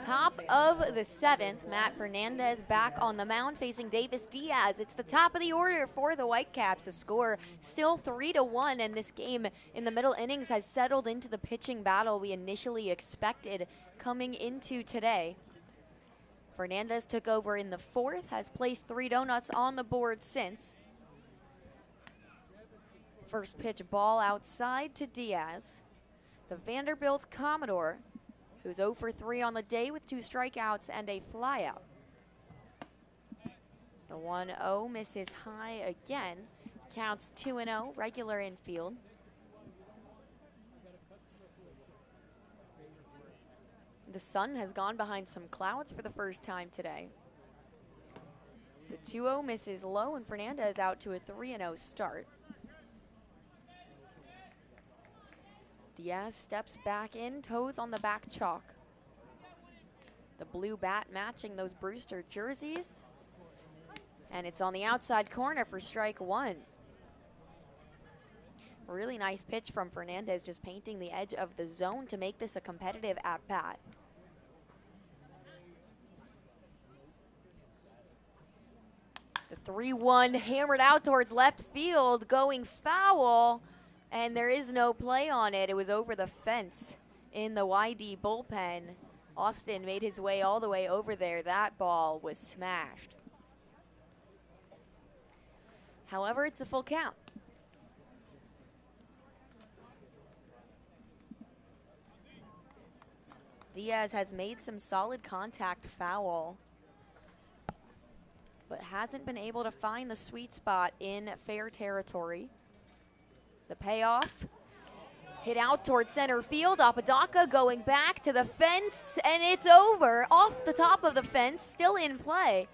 Top of the 7th, Matt Fernandez back on the mound facing Davis Diaz. It's the top of the order for the Whitecaps. The score still 3-1, and this game in the middle innings has settled into the pitching battle we initially expected coming into today. Fernandez took over in the 4th, has placed 3 donuts on the board since. First pitch ball outside to Diaz. The Vanderbilt Commodore, who's 0 for 3 on the day with 2 strikeouts and a flyout. The 1-0 misses high again. Counts 2-0, regular infield. The sun has gone behind some clouds for the first time today. The 2-0 misses low, and Fernandez out to a 3-0 start. Diaz steps back in, toes on the back chalk. The blue bat matching those Brewster jerseys. And it's on the outside corner for strike 1. Really nice pitch from Fernandez, just painting the edge of the zone to make this a competitive at-bat. The 3-1 hammered out towards left field, going foul. And there is no play on it. It was over the fence in the YD bullpen. Austin made his way all the way over there. That ball was smashed. However, it's a full count. Diaz has made some solid contact foul, but hasn't been able to find the sweet spot in fair territory. The payoff, hit out towards center field. Apodaca going back to the fence, and it's over. Off the top of the fence, still in play.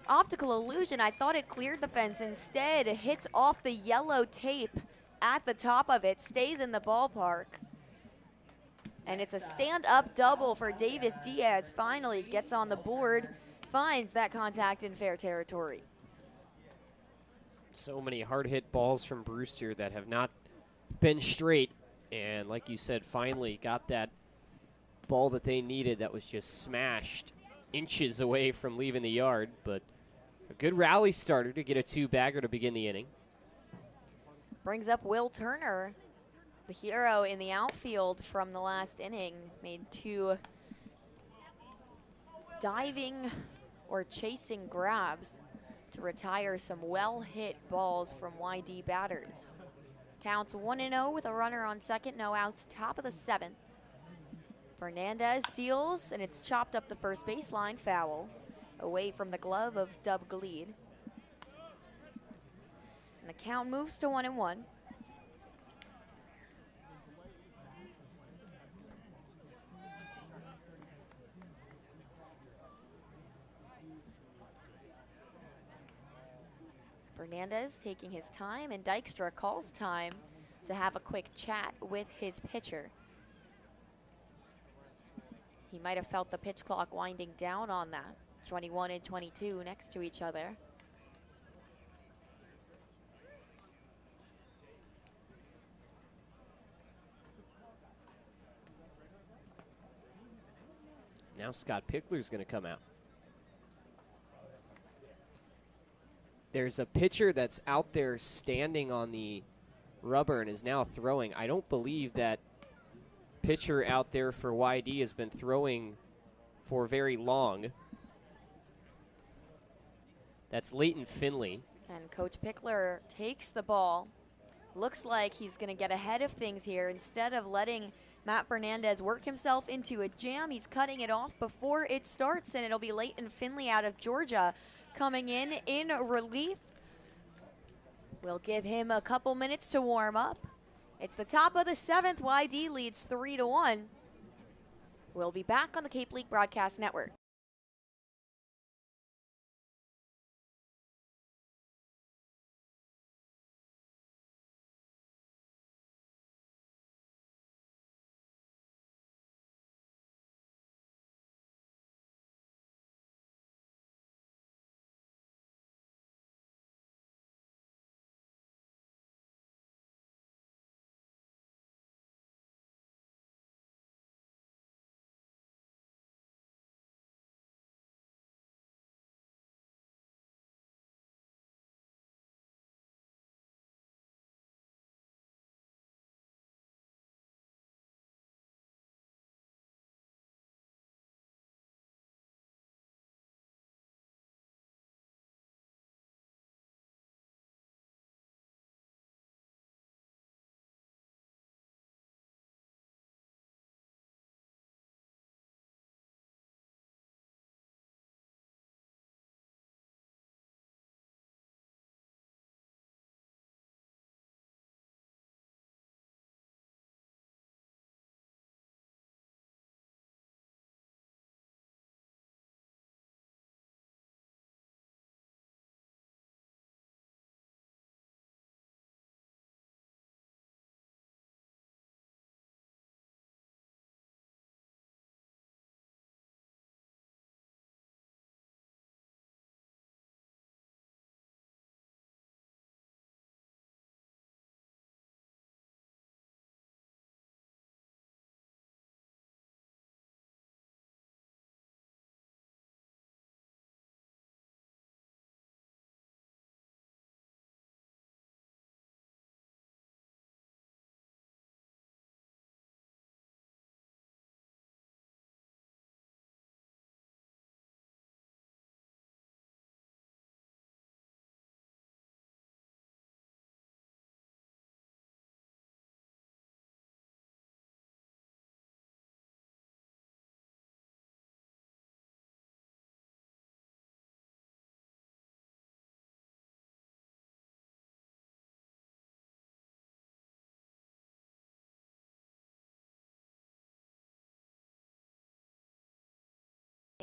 Optical illusion, I thought it cleared the fence. Instead, it hits off the yellow tape at the top of it, stays in the ballpark. And it's a stand-up double for Davis Diaz. Finally gets on the board, finds that contact in fair territory. So many hard-hit balls from Brewster that have not been straight. And like you said, finally got that ball that they needed that was just smashed inches away from leaving the yard. But a good rally starter to get a 2-bagger to begin the inning. Brings up Will Turner, the hero in the outfield from the last inning. Made 2 diving or chasing grabs to retire some well-hit balls from YD batters. Counts 1-0 with a runner on second, no outs, top of the 7th. Fernandez deals, and it's chopped up the first baseline, foul, away from the glove of Dub Gleed. And the count moves to 1-1. Fernandez taking his time, and Dykstra calls time to have a quick chat with his pitcher. He might have felt the pitch clock winding down on that. 21 and 22 next to each other. Now Scott Pickler's going to come out. There's a pitcher that's out there standing on the rubber and is now throwing. I don't believe that pitcher out there for YD has been throwing for very long. That's Leighton Finley. And Coach Pickler takes the ball. Looks like he's going to get ahead of things here. Instead of letting Matt Fernandez work himself into a jam, he's cutting it off before it starts, and it'll be Leighton Finley out of Georgia coming in relief. We'll give him a couple minutes to warm up. It's the top of the 7th. YD leads 3-1. We'll be back on the Cape League Broadcast Network.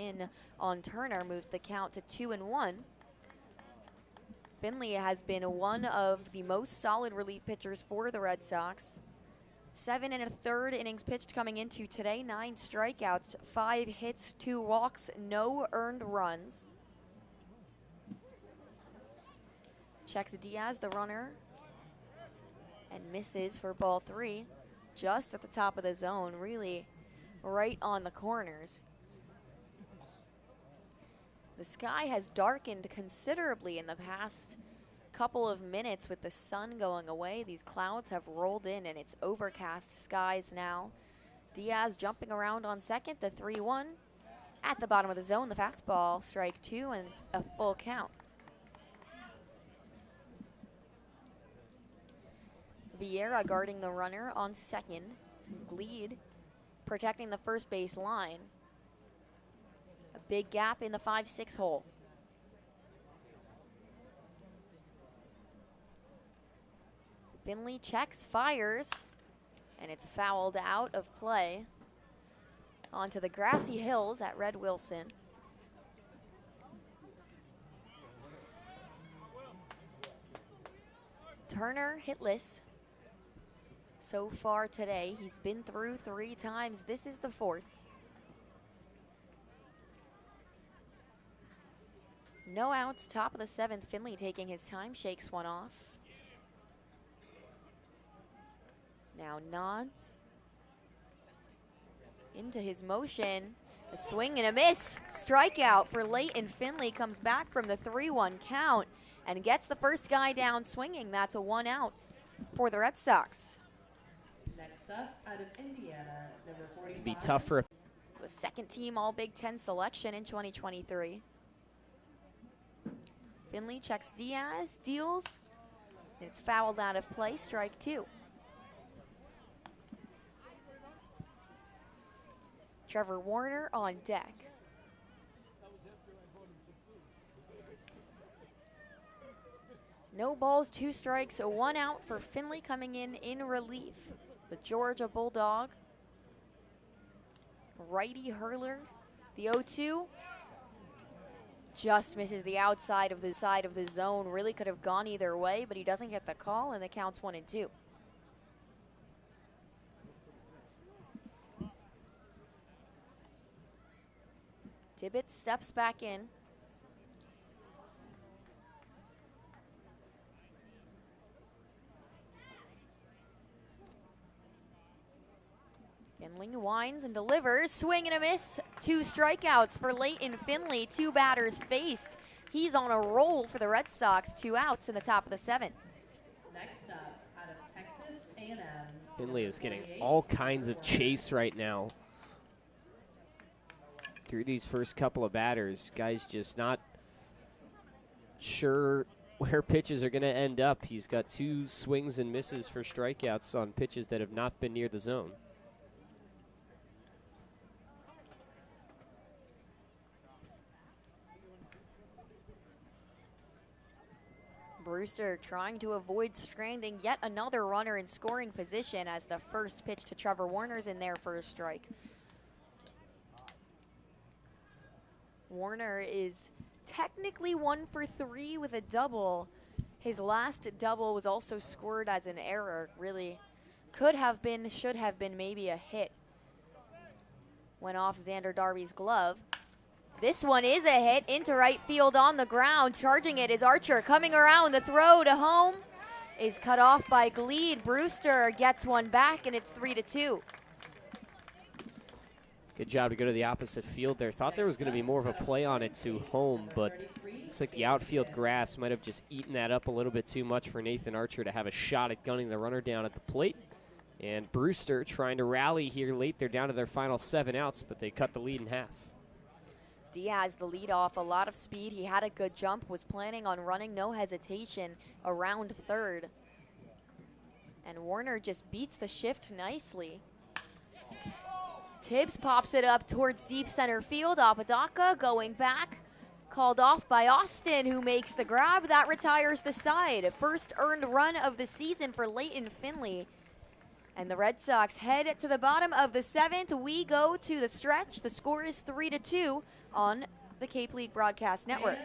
in on Turner moves the count to 2-1. Finley has been one of the most solid relief pitchers for the Red Sox. 7 1/3 innings pitched coming into today, 9 strikeouts, 5 hits, 2 walks, no earned runs. Checks Diaz, the runner, and misses for ball 3. Just at the top of the zone, really right on the corners. The sky has darkened considerably in the past couple of minutes with the sun going away. These clouds have rolled in and it's overcast skies now. Diaz jumping around on second, the 3-1. At the bottom of the zone, the fastball, strike 2, and it's a full count. Vieira guarding the runner on second. Gleed protecting the first base line. A big gap in the 5-6 hole. Finley checks, fires, and it's fouled out of play onto the grassy hills at Red Wilson. Turner hitless so far today. He's been through 3 times. This is the 4th. No outs, top of the 7th. Finley taking his time, shakes one off. Now nods into his motion. A swing and a miss. Strikeout for Leighton. Finley comes back from the 3-1 count and gets the first guy down swinging. That's a 1 out for the Red Sox. Next up, out of Indiana, number 45. Could be tough for It's a second team All Big Ten selection in 2023. Finley checks Diaz, deals, and it's fouled out of play, strike 2. Trevor Warner on deck. No balls, 2 strikes, a 1 out for Finley coming in relief. The Georgia Bulldog. Righty hurler, the 0-2. Just misses the outside of the zone. Really could have gone either way, but he doesn't get the call, and the count's 1-2. Tibbetts steps back in. Finley winds and delivers. Swing and a miss. 2 strikeouts for Leighton Finley. 2 batters faced. He's on a roll for the Red Sox. 2 outs in the top of the 7th. Next up, out of Texas A&M. Finley is getting all kinds of chase right now. Through these first couple of batters, guys just not sure where pitches are going to end up. He's got 2 swings and misses for strikeouts on pitches that have not been near the zone. Brewster trying to avoid stranding yet another runner in scoring position as the first pitch to Trevor Warner's in there for a strike. Warner is technically 1 for 3 with a double. His last double was also scored as an error. Really could have been, should have been maybe a hit. Went off Xander Darby's glove. This one is a hit into right field on the ground. Charging it is Archer coming around. The throw to home is cut off by Gleed. Brewster gets one back and it's 3-2. Good job to go to the opposite field there. Thought there was going to be more of a play on it to home, but looks like the outfield grass might have just eaten that up a little bit too much for Nathan Archer to have a shot at gunning the runner down at the plate. And Brewster trying to rally here late. They're down to their final 7 outs, but they cut the lead in half. Diaz, the leadoff, a lot of speed. He had a good jump, was planning on running, no hesitation, around third. And Warner just beats the shift nicely. Tibbs pops it up towards deep center field. Apodaca going back. Called off by Austin, who makes the grab. That retires the side. First earned run of the season for Leighton Finley. And the Red Sox head to the bottom of the 7th. We go to the stretch. The score is 3-2 on the Cape League Broadcast Network.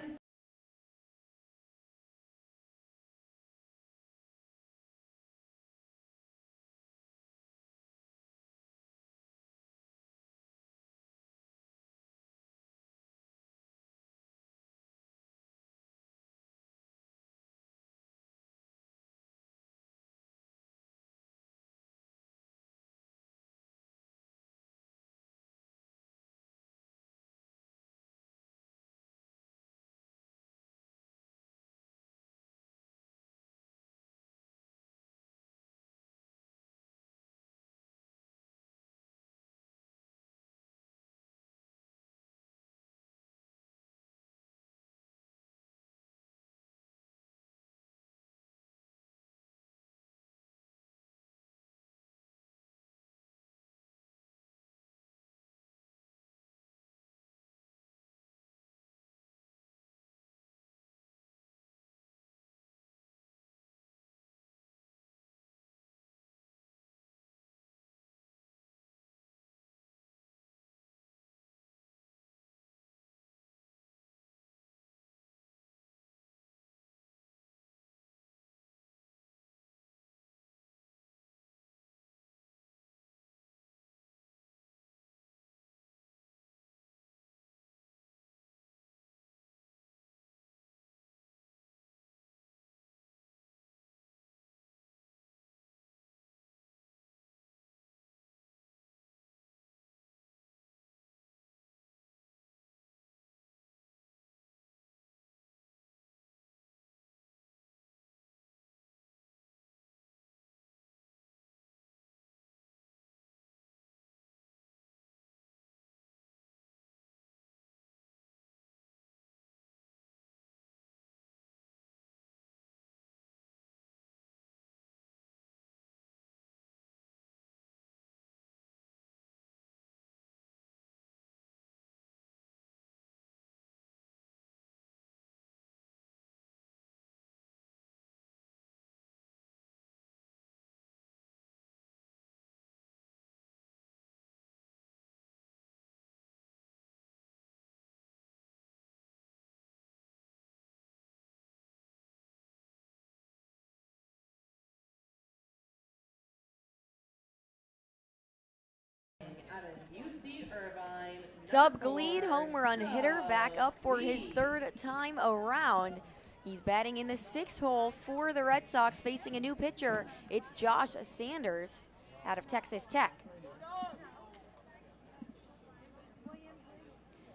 Dub Gleed, home run hitter, back up for his 3rd time around. He's batting in the 6th hole for the Red Sox, facing a new pitcher. It's Josh Sanders out of Texas Tech.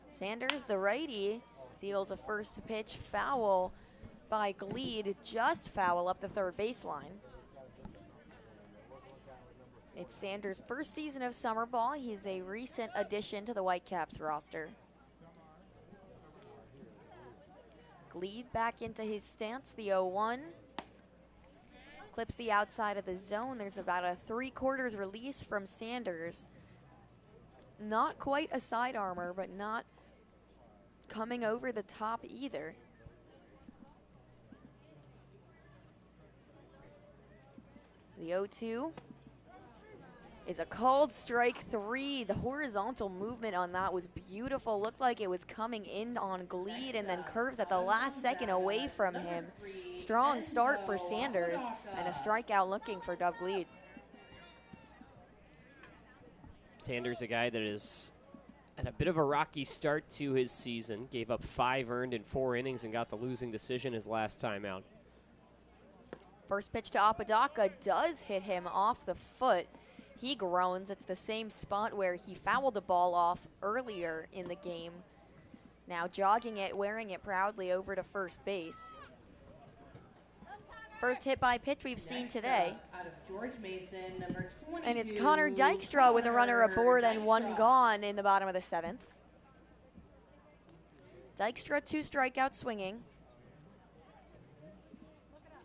Sanders, the righty, deals a first pitch foul by Gleed, just foul up the 3rd baseline. It's Sanders' first season of summer ball. He's a recent addition to the Whitecaps roster. Gleed back into his stance, the 0-1. Clips the outside of the zone. There's about a 3/4 release from Sanders. Not quite a side armor, but not coming over the top either. The 0-2. Is a called strike 3. The horizontal movement on that was beautiful. Looked like it was coming in on Gleed and then curves at the last second away from him. Strong start for Sanders and a strikeout looking for Dub Gleed. Sanders, a guy that is at a bit of a rocky start to his season. Gave up 5 earned in 4 innings and got the losing decision his last time out. First pitch to Apodaca does hit him off the foot. He groans. It's the same spot where he fouled the ball off earlier in the game. Now jogging it, wearing it proudly over to first base. First hit by pitch we've seen today. Out of George Mason, number 22, and it's Connor Dykstra with a runner aboard and 1 gone in the bottom of the 7th. Dykstra 2 strikeouts swinging.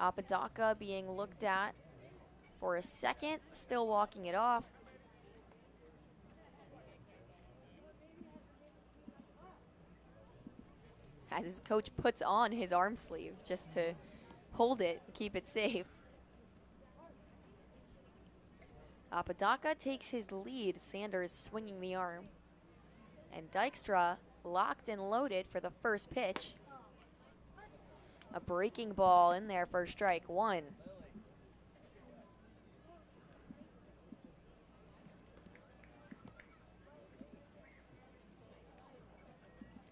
Apodaca being looked at for a second, still walking it off. As his coach puts on his arm sleeve just to hold it, keep it safe. Apodaca takes his lead. Sanders swinging the arm. And Dykstra locked and loaded for the first pitch. A breaking ball in there for strike one.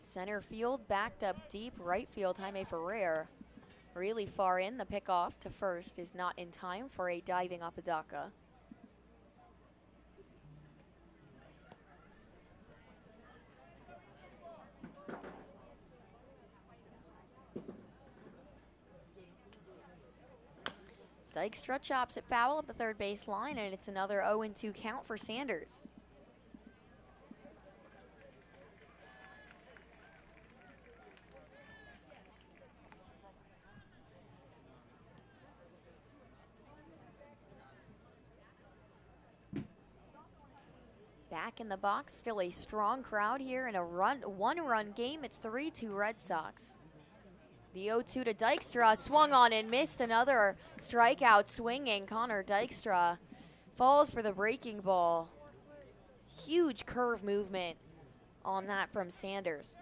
Center field backed up deep. Right field, Jaime Ferrer really far in. The pickoff to first is not in time for a diving Apodaca. Dykstra chops it foul at the third base line, and it's another 0-2 count for Sanders. Back in the box, still a strong crowd here in a one-run game. It's 3-2 Red Sox. The 0-2 to Dykstra, swung on and missed. Another strikeout swinging. Connor Dykstra falls for the breaking ball. Huge curve movement on that from Sanders.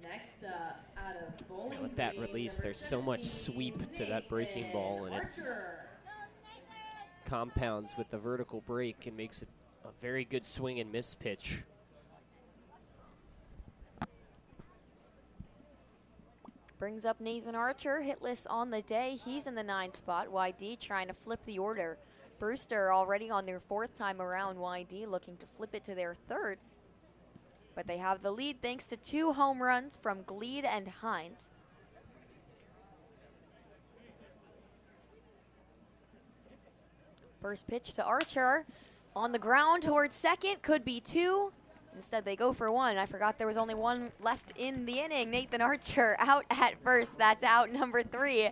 Next up, out of Bowling With that Green, release, number there's so much 17, sweep to that breaking ball, and it Archer. compounds with the vertical break and makes it a very good swing and miss pitch. Brings up Nathan Archer, hitless on the day. He's in the 9 spot. YD trying to flip the order. Brewster already on their 4th time around. YD looking to flip it to their 3rd. But they have the lead thanks to 2 home runs from Gleed and Hines. First pitch to Archer. On the ground towards second, could be 2. Instead, they go for 1. I forgot there was only 1 left in the inning. Nathan Archer out at first. That's out number 3.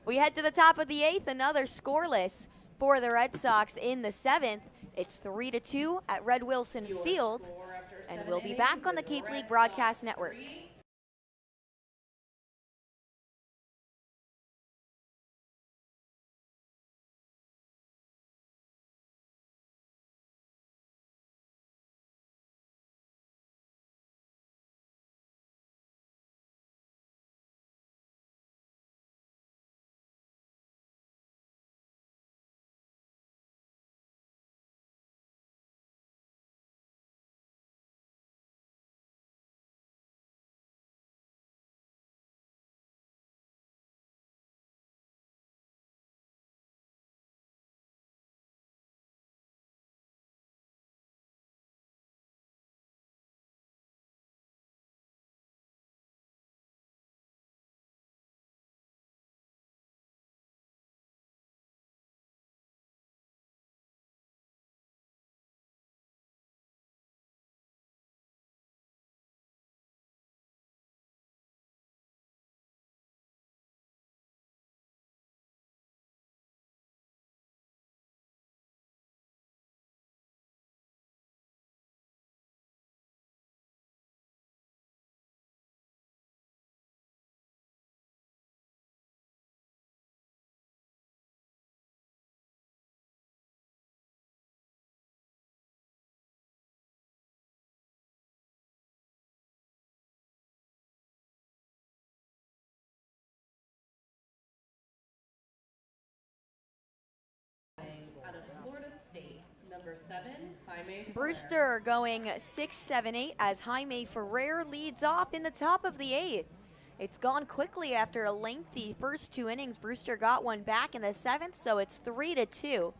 We head to the top of the 8th. Another scoreless for the Red Sox in the 7th. It's 3-2 at Red Wilson Field. And we'll be back on the Cape League Broadcast Network. Out of Florida State, number 7, Jaime Brewster going 6-7-8 as Jaime Ferrer leads off in the top of the 8th. It's gone quickly after a lengthy first 2 innings. Brewster got one back in the 7th, so it's 3-2.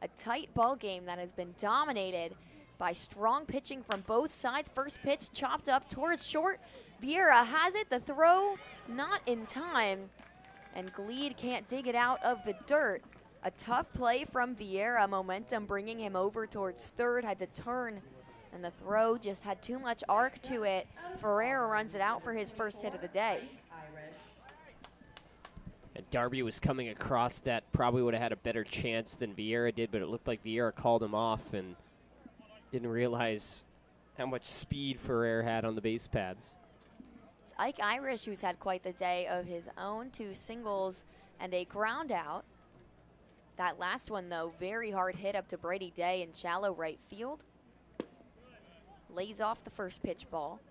A tight ball game that has been dominated by strong pitching from both sides. First pitch chopped up towards short. Vieira has it, the throw not in time, and Gleed can't dig it out of the dirt. A tough play from Vieira, momentum bringing him over towards 3rd, had to turn, and the throw just had too much arc to it. Ferreira runs it out for his first hit of the day. And Darby was coming across that, probably would have had a better chance than Vieira did, but it looked like Vieira called him off and didn't realize how much speed Ferrer had on the base pads. It's Ike Irish who's had quite the day of his own. 2 singles and a ground out. That last one, though, very hard hit up to Brady Day in shallow right field. Lays off the first pitch ball.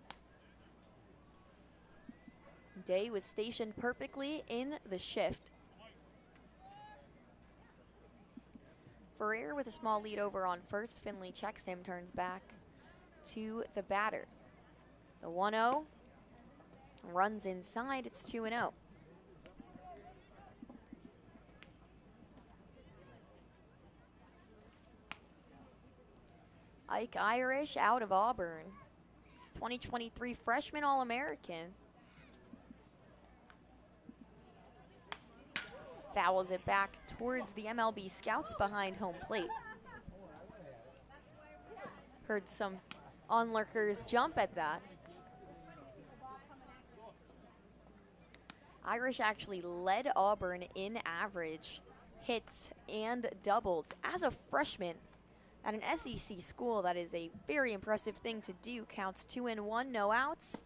Day was stationed perfectly in the shift. Ferrer with a small lead over on first. Finley checks him, turns back to the batter. The 1-0 runs inside. It's 2-0. Ike Irish out of Auburn. 2023 freshman All-American. Fouls it back towards the MLB scouts behind home plate. Heard some onlookers jump at that. Irish actually led Auburn in average hits and doubles as a freshman at an SEC school. That is a very impressive thing to do. Counts 2-1, no outs.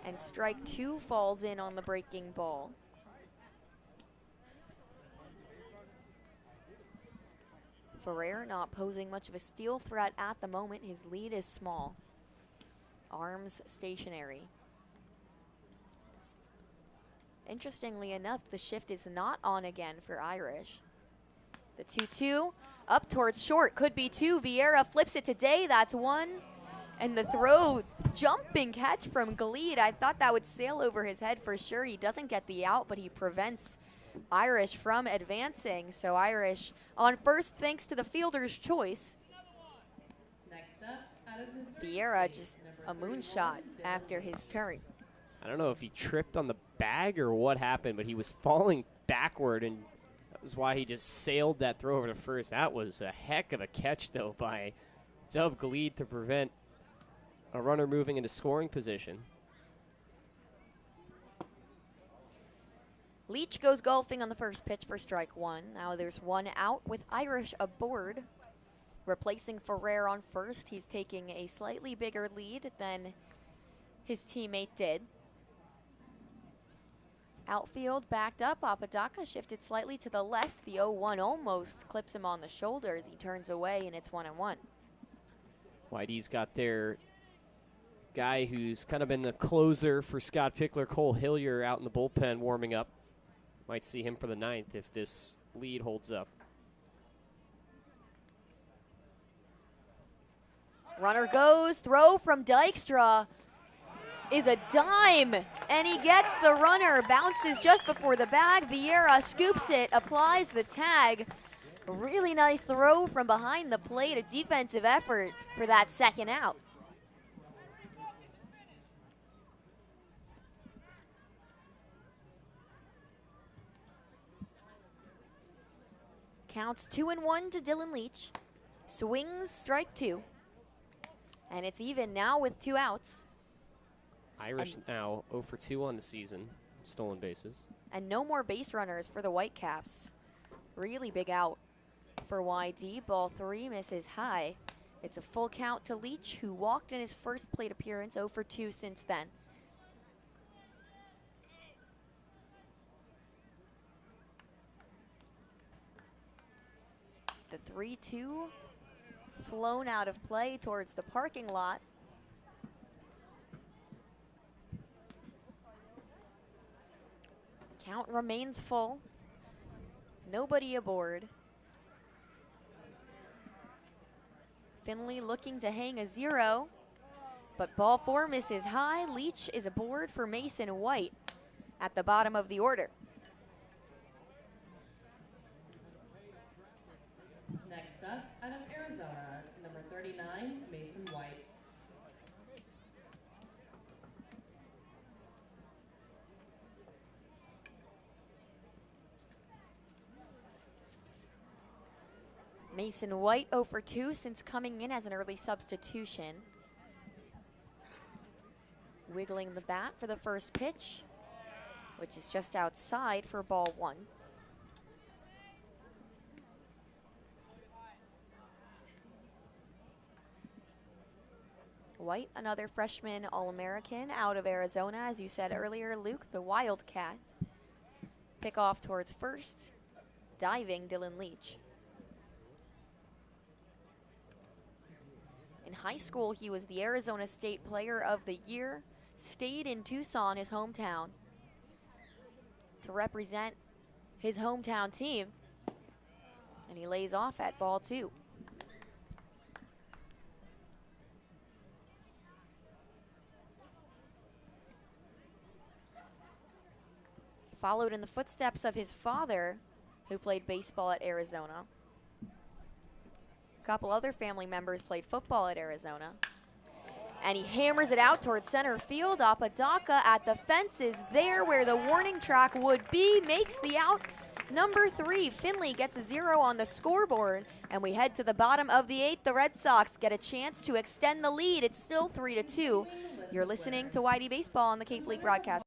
And strike 2 falls in on the breaking ball. Ferrer not posing much of a steal threat at the moment. His lead is small. Arms stationary. Interestingly enough, the shift is not on again for Irish. The 2-2 up towards short, could be 2. Vieira flips it to Day, that's 1. And the throw, jumping catch from Galid. I thought that would sail over his head for sure. He doesn't get the out, but he prevents Irish from advancing. So Irish on first thanks to the fielder's choice. Next up, out of Missouri Vieira State, just a number moonshot 31, after his turn. I don't know if he tripped on the bag or what happened, but he was falling backward, and that was why he just sailed that throw over to first. That was a heck of a catch, though, by Dub Galid to prevent a runner moving into scoring position. Leach goes golfing on the first pitch for strike 1. Now there's 1 out with Irish aboard. Replacing Ferrer on first. He's taking a slightly bigger lead than his teammate did. Outfield backed up. Apodaca shifted slightly to the left. The 0-1 almost clips him on the shoulder as he turns away, and it's 1-1. Whitey's got their guy who's kind of been the closer for Scott Pickler, Cole Hillier, out in the bullpen warming up. Might see him for the 9th if this lead holds up. Runner goes, throw from Dykstra is a dime, and he gets the runner, bounces just before the bag. Vieira scoops it, applies the tag. A really nice throw from behind the plate, a defensive effort for that second out. Counts 2-1 to Dylan Leach. Swings, strike 2. And it's even now with 2 outs. Irish now 0 for 2 on the season, stolen bases. And no more base runners for the Whitecaps. Really big out for YD. Ball 3 misses high. It's a full count to Leach, who walked in his first plate appearance, 0 for 2 since then. The 3-2 flown out of play towards the parking lot. Count remains full. Nobody aboard. Finley looking to hang a 0, but ball 4 misses high. Leach is aboard for Mason White at the bottom of the order. Next up, out of Arizona, number 39, Mason White. Mason White 0 for 2 since coming in as an early substitution. Wiggling the bat for the first pitch, which is just outside for ball 1. White, another freshman All-American out of Arizona, as you said earlier, Luke, the Wildcat. Pick off towards first. diving Dylan Leach. In high school, he was the Arizona State Player of the Year, stayed in Tucson, his hometown, to represent his hometown team, and he lays off at ball 2. Followed in the footsteps of his father, who played baseball at Arizona. A couple other family members played football at Arizona. And he hammers it out towards center field. Apodaca at the fences there where the warning track would be, makes the out. Number 3, Finley gets a 0 on the scoreboard, and we head to the bottom of the 8th. The Red Sox get a chance to extend the lead. It's still 3-2. You're listening to YD Baseball on the Cape League broadcast.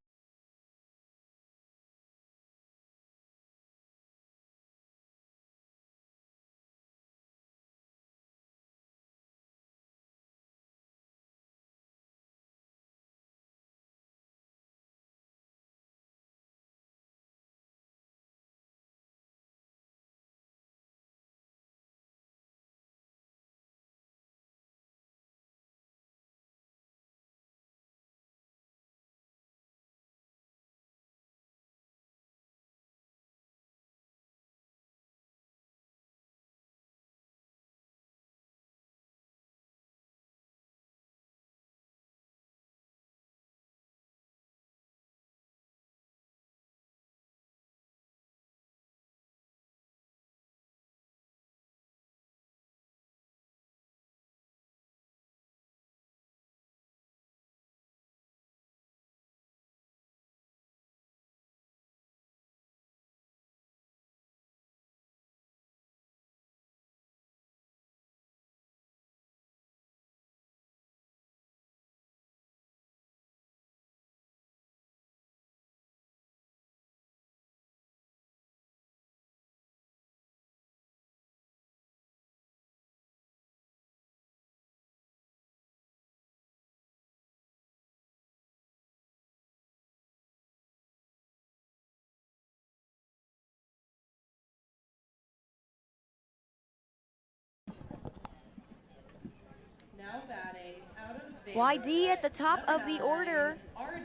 YD at the top of the order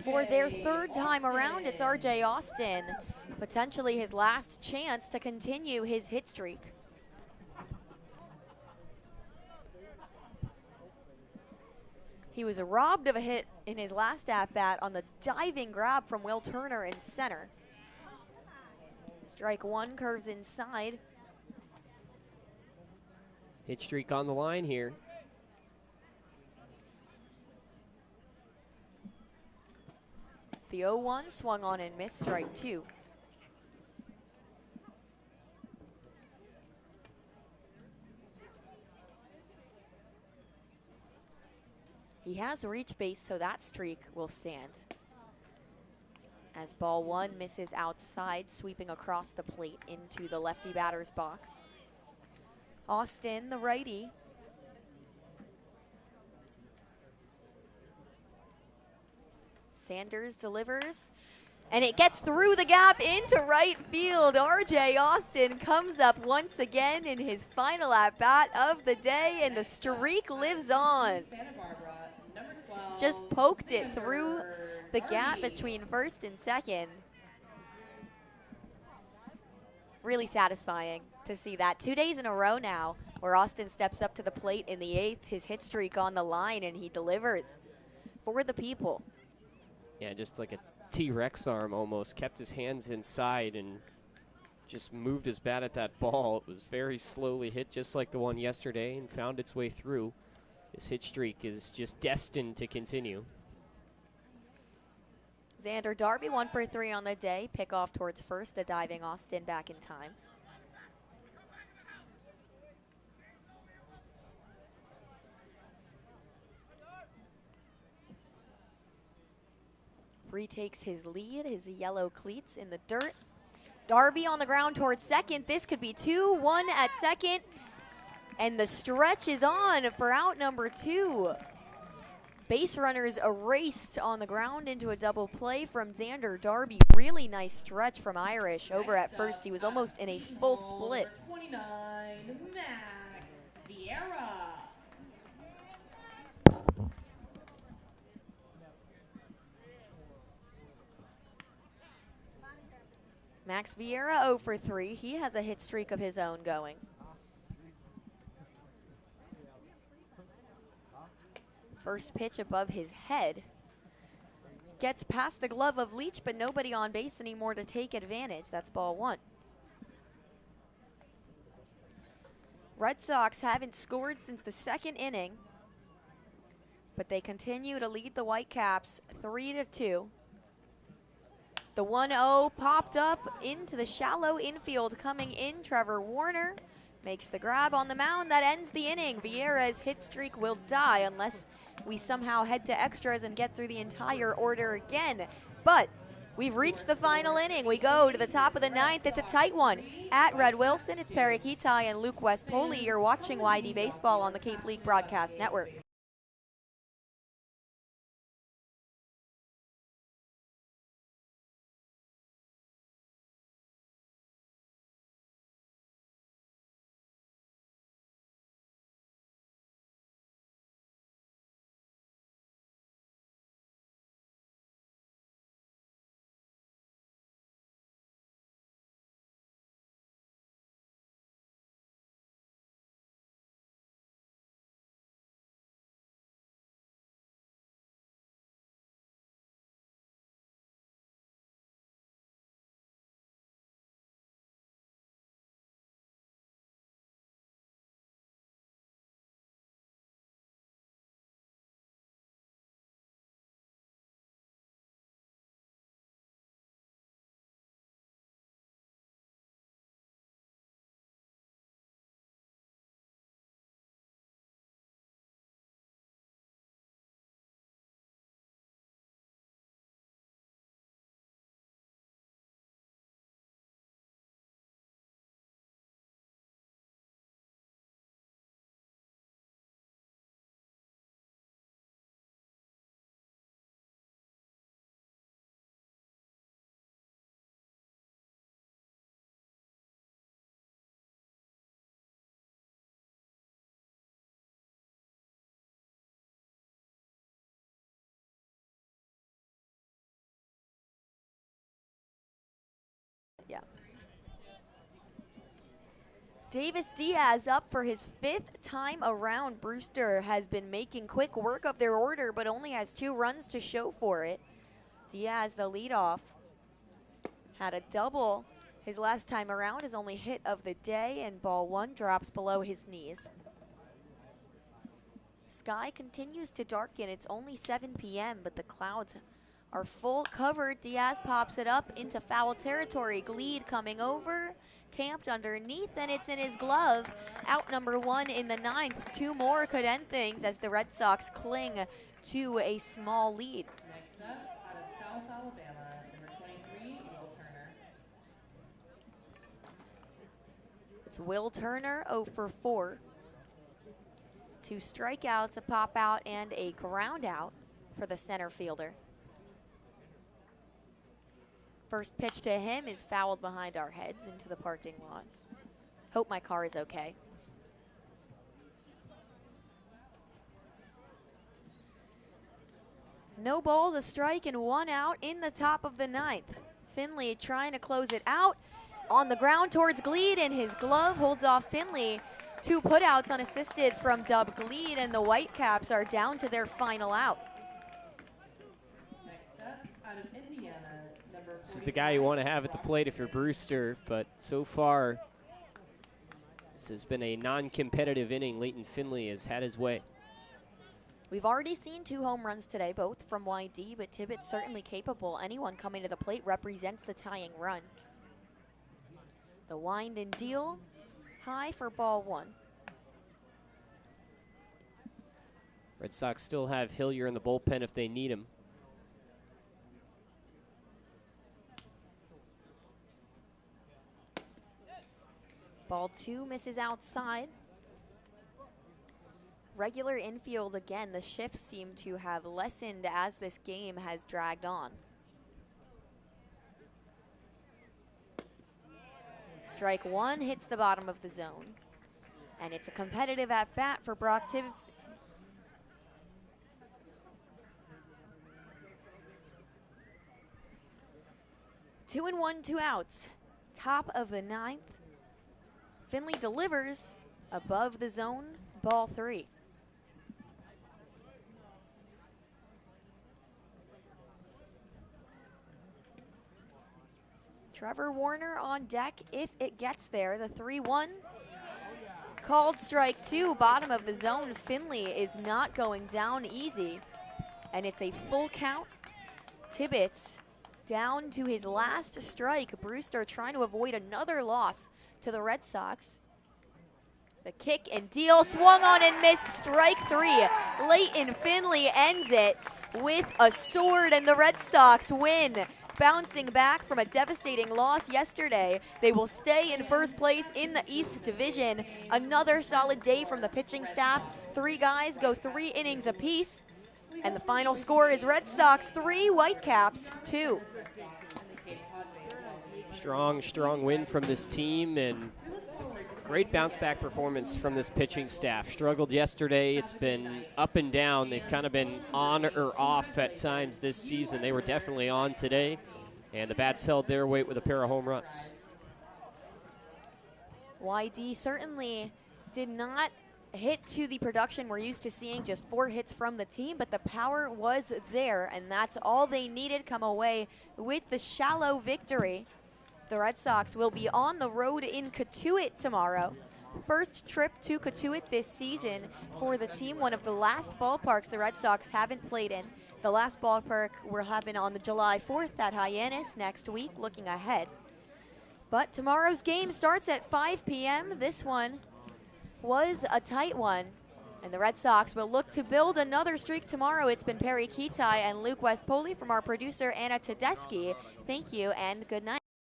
for their 3rd time around. It's RJ Austin, potentially his last chance to continue his hit streak. He was robbed of a hit in his last at-bat on the diving grab from Will Turner in center. Strike 1 curves inside. Hit streak on the line here. The 0-1 swung on and missed, strike 2. He has reached base, so that streak will stand. As ball 1 misses outside, sweeping across the plate into the lefty batter's box. Austin, the righty. Sanders delivers, and it gets through the gap into right field. RJ Austin comes up once again in his final at-bat of the day, and the streak lives on. Just poked it through the gap between first and second. Really satisfying to see that. 2 days in a row now where Austin steps up to the plate in the 8th, his hit streak on the line, and he delivers for the people. Yeah, just like a T-Rex arm almost. Kept his hands inside and just moved his bat at that ball. It was very slowly hit, just like the one yesterday, and found its way through. His hit streak is just destined to continue. Xander Darby 1 for 3 on the day. Pick off towards first, a diving Austin back in time. Retakes his lead, his yellow cleats in the dirt. Darby on the ground towards second. This could be 2-1 at second. And the stretch is on for out number 2. Base runners erased on the ground into a double play from Xander Darby. Really nice stretch from Irish over at first. He was almost in a full split. 29, Max Vieira. Max Vieira 0 for 3. He has a hit streak of his own going. First pitch above his head. Gets past the glove of Leach, but nobody on base anymore to take advantage. That's ball 1. Red Sox haven't scored since the second inning, but they continue to lead the Whitecaps 3-2. The 1-0 popped up into the shallow infield. Coming in, Trevor Warner makes the grab on the mound. That ends the inning. Vieira's hit streak will die unless we somehow head to extras and get through the entire order again. But we've reached the final inning. We go to the top of the 9th. It's a tight one. At Red Wilson, it's Perri, Kitei, and Luke West Poley. You're watching YD Baseball on the Cape League Broadcast Network. Yeah. Davis Diaz up for his 5th time around. Brewster has been making quick work of their order, but only has 2 runs to show for it. Diaz, the leadoff, had a double his last time around, his only hit of the day, and ball 1 drops below his knees. Sky continues to darken. It's only 7 p.m., but the clouds are full covered. Diaz pops it up into foul territory. Gleed coming over, camped underneath, and it's in his glove. Out number 1 in the 9th. 2 more could end things as the Red Sox cling to a small lead. Next up, out of South Alabama, number 23, Will Turner. It's Will Turner 0 for 4. 2 strikeouts, a pop out, and a ground out for the center fielder. First pitch to him is fouled behind our heads into the parking lot. Hope my car is okay. No balls, a strike, and 1 out in the top of the 9th. Finley trying to close it out. On the ground towards Gleed, and his glove holds off Finley. 2 putouts unassisted from Dub Gleed, and the Whitecaps are down to their final out. Next up, out of Indiana, number 45. This is the guy you want to have at the plate if you're Brewster, but so far this has been a non-competitive inning. Leighton Finley has had his way. We've already seen 2 home runs today, both from YD, but Tibbetts certainly capable. Anyone coming to the plate represents the tying run. The wind and deal, high for ball 1. Red Sox still have Hillier in the bullpen if they need him. Ball 2 misses outside. regular infield again. The shifts seem to have lessened as this game has dragged on. Strike one hits the bottom of the zone. And it's a competitive at-bat for Brock Tibbs. Two and one, 2 outs. Top of the 9th. Finley delivers above the zone, ball 3. Trevor Warner on deck if it gets there. The 3-1. Called strike 2, bottom of the zone. Finley is not going down easy. And it's a full count. Tibbetts down to his last strike. Brewster trying to avoid another loss to the Red Sox. The kick and deal, swung on and missed, strike 3. Leighton Finley ends it with a sword, and the Red Sox win. Bouncing back from a devastating loss yesterday, they will stay in first place in the East Division. Another solid day from the pitching staff. 3 guys go 3 innings apiece. And the final score is Red Sox 3, Whitecaps 2. Strong win from this team, and great bounce back performance from this pitching staff. Struggled yesterday. It's been up and down. They've kind of been on or off at times this season. They were definitely on today, and the bats held their weight with a pair of home runs. YD certainly did not hit to the production we're used to seeing, just 4 hits from the team, but the power was there, and that's all they needed. Come away with the shallow victory. The Red Sox will be on the road in Cotuit tomorrow. First trip to Cotuit this season for the team, one of the last ballparks the Red Sox haven't played in. The last ballpark will happen on the July 4th at Hyannis next week, looking ahead. But tomorrow's game starts at 5 p.m. This one was a tight one, and the Red Sox will look to build another streak tomorrow. It's been Perri Kitei and Luke West Poley from our producer, Anna Tedeschi. Thank you and good night.